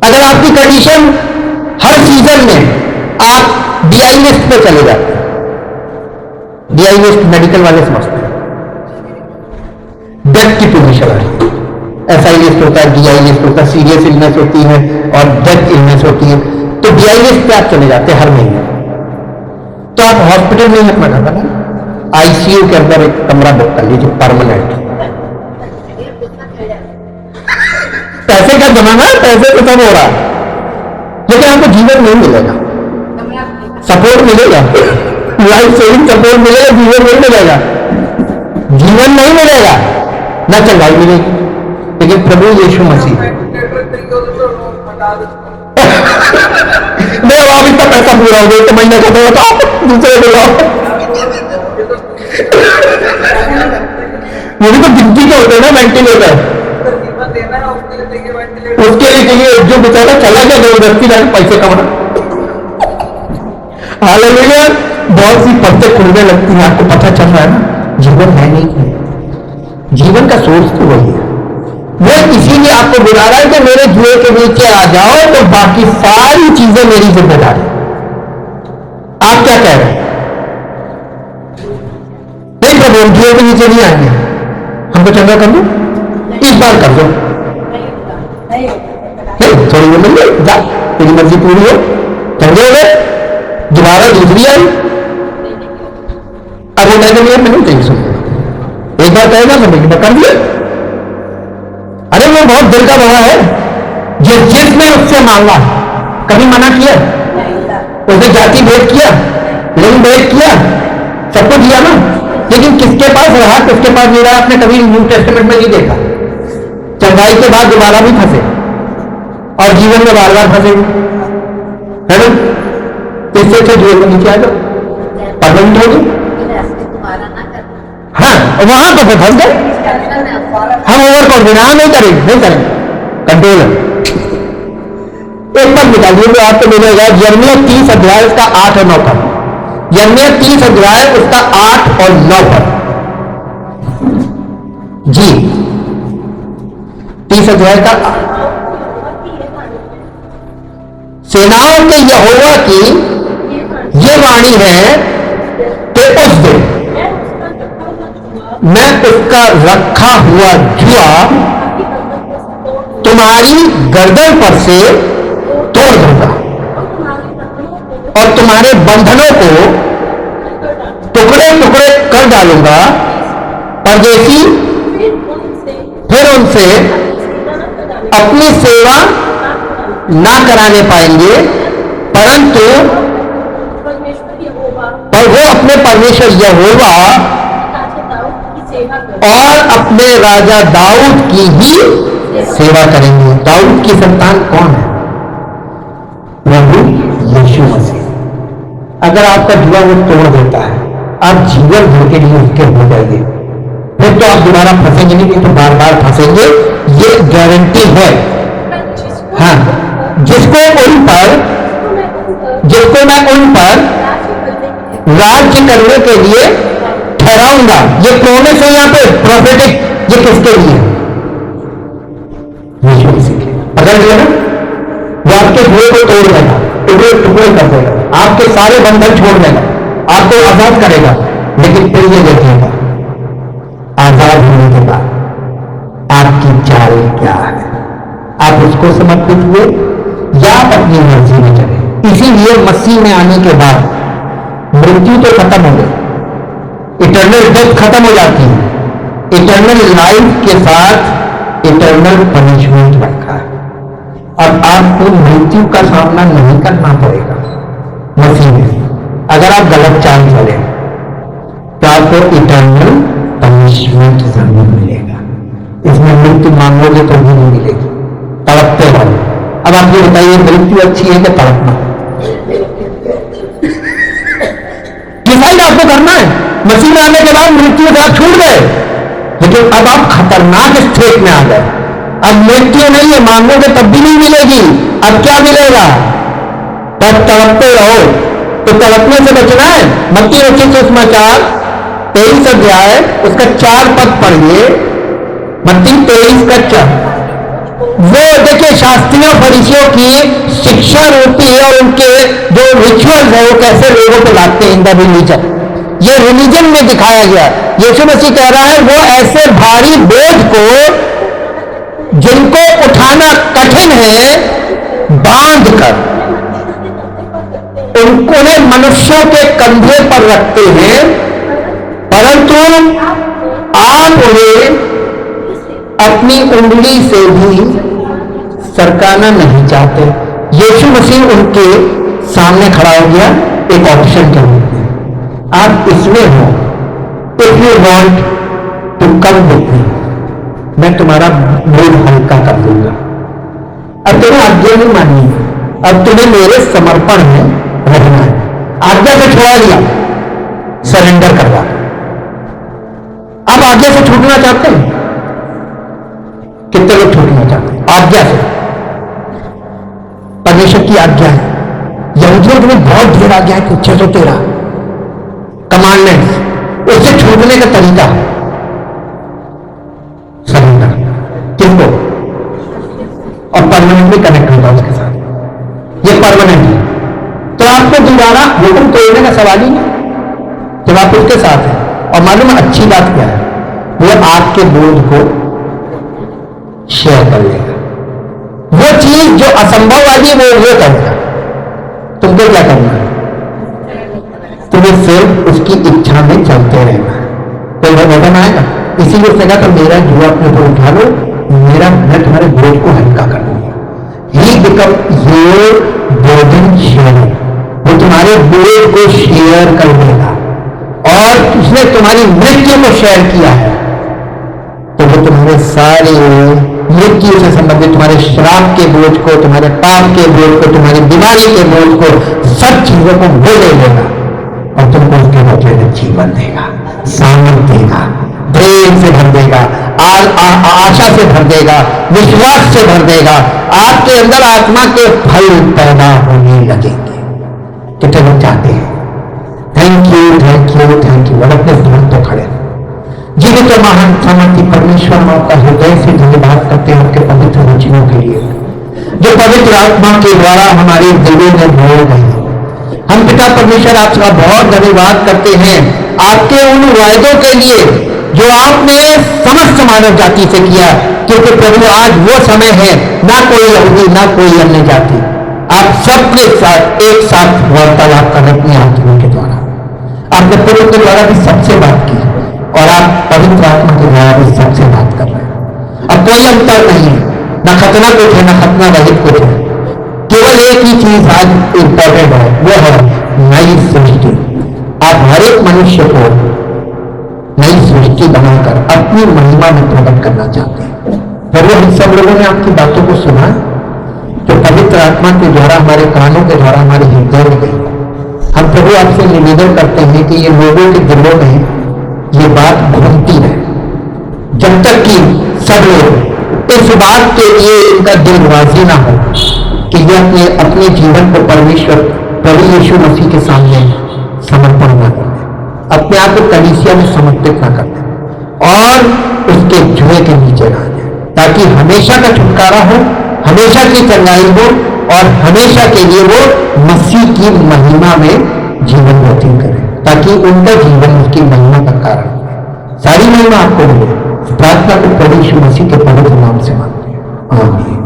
अगर आपकी कंडीशन हर सीजन में आप डीआई लिस्ट पे चले जाते हैं, डीआई लिस्ट मेडिकल वाले समझते हैं, डेथ की पोजीशन है, एसआई लिस्ट होता है, डीआई लिस्ट होता है, सीरियस इलनेस होती है और डेथ इलनेस होती है। तो डीआई लिस्ट पे आप चले जाते हैं हर महीने, तो आप हॉस्पिटल में ही अपना खाता ना, आईसीयू के अंदर एक कमरा बुक कर लीजिए परमानेंट। पैसे का जमाना, पैसे से सब हो रहा है, लेकिन आपको जीवन नहीं मिलेगा, सपोर्ट मिलेगा, लाइफ सेविंग सपोर्ट मिलेगा, जीवन नहीं मिलेगा, जीवन नहीं मिलेगा, ना चंगाई मिलेगी। लेकिन प्रभु यीशु मसीह नहीं, अब इतना पैसा पूरा हो गया तो महीने का तो बताओ, दूसरे बताओ। वो भी तो गिनती के होते हैं ना वेंटिलेटर, उसके लिए चाहिए जो बेचारा चला गया जबरदस्ती लाके पैसे कमाना। हालेलुया। बहुत सी पर्दे खुलने लगती हैं, आपको पता चल रहा है ना, जीवन है नहीं है, जीवन का सोर्स तो वही है। वो इसीलिए आपको बुला रहा है कि मेरे जुए के नीचे आ जाओ तो बाकी सारी चीजें मेरी जिम्मेदारी। आप क्या कह रहे हैं? नहीं प्रभु, हम जुए के नीचे नहीं आएंगे, हमको चंगा कर दो, इस बार कर दो। नहीं, थोड़ी वो मिल गई, जा तेरी मर्जी पूरी हो, चंगे हो गए, दोबारा दूसरी आई, अब वो कहते नहीं मैं नहीं चाहिए सुनूंगा, एक बार कहेगा मैं कर दिया। अरे वो बहुत दिल का बड़ा है, जिसने उससे मांगा, कभी मना किया? उसने जाति भेद किया, लिंग भेद किया, सबको दिया ना, लेकिन किसके पास रहा किसके पास नहीं रहा आपने कभी न्यू टेस्टामेंट में नहीं देखा। चंगाई के बाद दोबारा भी फंसे और जीवन में बार बार फंसेंगे, है ना। इससे अच्छा जीवन में नीचे आ जाओ, परमानेंट होगी। हाँ, वहां तो फंस गए, हम ओवर कॉन्फिडेंस, हाँ नहीं करेंगे, नहीं करेंगे, कंट्रोल है। एक पद निकालिए तो आपको मिलेगा यिर्मयाह 30 अध्याय उसका 8 और 9 पद। यिर्मयाह 30 अध्याय उसका 8 और 9 पद। जी 30 अध्याय का सेनाओं के यहोवा की ये वाणी है कि उस दिन मैं उसका रखा हुआ जुआ तुम्हारी गर्दन पर से तोड़ दूंगा और तुम्हारे बंधनों को टुकड़े टुकड़े कर डालूंगा। परदेसी फिर उनसे अपनी सेवा ना कराने पाएंगे, परंतु पर वो अपने परमेश्वर यहोवा और अपने राजा दाऊद की ही सेवा करेंगे। दाऊद की संतान कौन है? प्रभु यीशु मसीह। अगर आपका जुआ वो तोड़ देता है, आप जीवन भर के लिए उसके हो जाएंगे, फिर तो आप दोबारा फंसेंगे नहीं, तो बार बार फंसेंगे, ये गारंटी है। हाँ, जिसको मैं उन पर राज्य करने के लिए ठहराऊंगा। ये प्रोमिस है यहाँ पे प्रोफेटिक, ये किसके लिए? यीशु मसीह के। पकड़ लिया ना, वो आपके जुए को तोड़ देगा, टुकड़े टुकड़े कर देगा, आपके सारे बंधन छोड़ देगा, आपको आजाद करेगा। लेकिन फिर ये देखेगा आजाद होने के बाद आपकी चाल क्या है, आप उस को समर्पित हुए या आप अपनी मर्जी में चले। इसीलिए मसीह में आने के बाद मृत्यु तो खत्म हो गई, इटर्नल डेथ खत्म हो जाती है, इटर्नल लाइफ के साथ इटर्नल पनिशमेंट रखा है। अब आपको मृत्यु का सामना नहीं करना पड़ेगा मसीह में। अगर आप गलत चाल चले तो आपको इटर्नल पनिशमेंट जरूर मिलेगा। इसमें मृत्यु मांगोगे तो भी नहीं मिलेगी, तड़पते रहो। अब आप ये बताइए, मृत्यु अच्छी है कि तड़पना? डिसाइड आपको करना है। मसीह में आने के बाद मृत्यु से आप छूट गए, लेकिन अब आप खतरनाक स्टेट में आ गए। अब मृत्यु नहीं है, मांगोगे तब भी नहीं मिलेगी। अब क्या मिलेगा? तब तड़पते रहो। तो तड़पने से बचना है। मत्ती रचित सुसमाचार 23 अध्याय उसका 4 पद पढ़िए। मत्ती 23 का 4। वो देखिए शास्त्रियों फरीसियों की शिक्षा रूपी है और उनके जो रिचुअल्स है वो कैसे लोगों को लाते हैं इन द रिलीजन। ये रिलीजन में दिखाया गया। यीशु मसीह कह रहा है वो ऐसे भारी बोझ को जिनको उठाना कठिन है बांध कर उन्हें मनुष्यों के कंधे पर रखते हैं, परंतु आप उन्हें अपनी उंगली से भी सरकाना नहीं चाहते। यीशु मसीह उनके सामने खड़ा हो गया एक ऑप्शन के रूप में। आप इसमें हो, if you want to come with me, मैं तुम्हारा बोझ हल्का कर दूंगा। अब तुम्हें आज्ञा नहीं माननी है, अब तुम्हें मेरे समर्पण में रहना है। आज्ञा से छोड़ा दिया, सरेंडर करवा। आप आज्ञा से छूटना चाहते हैं? कितने लोग छूटना चाहते हैं आज्ञा से? परमेश्वर की आज्ञा है। यहूदियों में बहुत ढेर आज्ञा है, कुछ 613 कमांडमेंट्स, उससे छूटने का तरीका सरेंडर। किसको? और परमानेंटली कनेक्ट होगा उसके साथ। ये परमानेंट है। तो आपको दोबारा हुक्म तोड़ने का सवाल ही नहीं जब आप उसके साथ हैं। और मालूम है अच्छी बात क्या है? वो आपके बोझ को शेयर कर लेगा। वो चीज जो असंभव वाली वो करेगा। तुमको क्या करना है? तुम्हें सिर्फ उसकी इच्छा में चलते रहना है। कोई वजन आएगा, इसीलिए उसने कहा तो मेरा जुआ अपने ऊपर उठा लो, मैं तुम्हारे बोझ को हल्का कर दूंगा। He become your burden share. वो तुम्हारे बोझ को शेयर कर देगा। और उसने तुम्हारी मृत्यु को शेयर किया है तो वो तुम्हारे सारे मृत्यु से संबंधित तुम्हारे श्राप के बोझ को, तुम्हारे पाप के बोझ को, तुम्हारी बीमारी के बोझ को, सब चीजों को वो ले लेगा और तुमको उसके बदले में जीवन देगा, सामर्थ देगा, प्रेम से भर देगा, आशा से भर देगा, विश्वास से भर देगा। आपके अंदर आत्मा के फल पैदा होने लगेंगे। कितने लोग चाहते हैं? Thank you, thank you, thank you. और अपने जीवन तो खड़े जीवित तो महान सामर्थी परमेश्वर हम आपका हृदय से धन्यवाद करते हैं आपके पवित्र वचनों के लिए जो पवित्र आत्मा के द्वारा हमारे दिलों में बोल गए। हम पिता परमेश्वर आपका बहुत धन्यवाद करते हैं आपके उन वायदों के लिए जो आपने समस्त मानव जाति से किया, क्योंकि प्रभु आज वो समय है ना कोई यहूदी ना कोई अन्य जाति, आप सबके साथ एक साथ वार्तालाप कर अपनी आत्मा के द्वारा। आपने पुरुष के द्वारा भी सबसे बात की और आप पवित्र आत्मा के द्वारा भी सबसे बात कर रहे हैं। अब कोई अंतर नहीं है, ना खतना कुछ है ना खतना रहित कुछ है। केवल एक ही चीज आज इंपॉर्टेंट है, वो है नई सृष्टि। आप हर एक मनुष्य को नई सृष्टि बनाकर अपनी महिमा में प्रकट करना चाहते हैं। प्रभु हम सब लोगों ने आपकी बातों को सुना जो पवित्र आत्मा के द्वारा हमारे कानों के द्वारा हमारे हृदय में गई। हम प्रभु आपसे निवेदन करते हैं कि ये लोगों के दिलों में ये बात घूमती रहे जब तक कि सब लोग इस बात के लिए इनका दिलवाजी ना हो कि ये अपने जीवन को परमेश्वर प्रभु यीशु मसीह के सामने समर्पण ना कर दे, अपने आप को कलीसिया में समर्पित ना कर दे और उसके जुए के नीचे ना आ जाए, ताकि हमेशा का छुटकारा हो, हमेशा की चंगाई हो और हमेशा के लिए वो मसीह की महिमा में जीवन व्यतीत करें, ताकि उनका जीवन उसकी महिमा का कारण हो। सारी महिमा आपको मिले। प्रार्थना को प्रभु यीशु मसीह के पवित्र नाम से मांगते हैं, आमीन।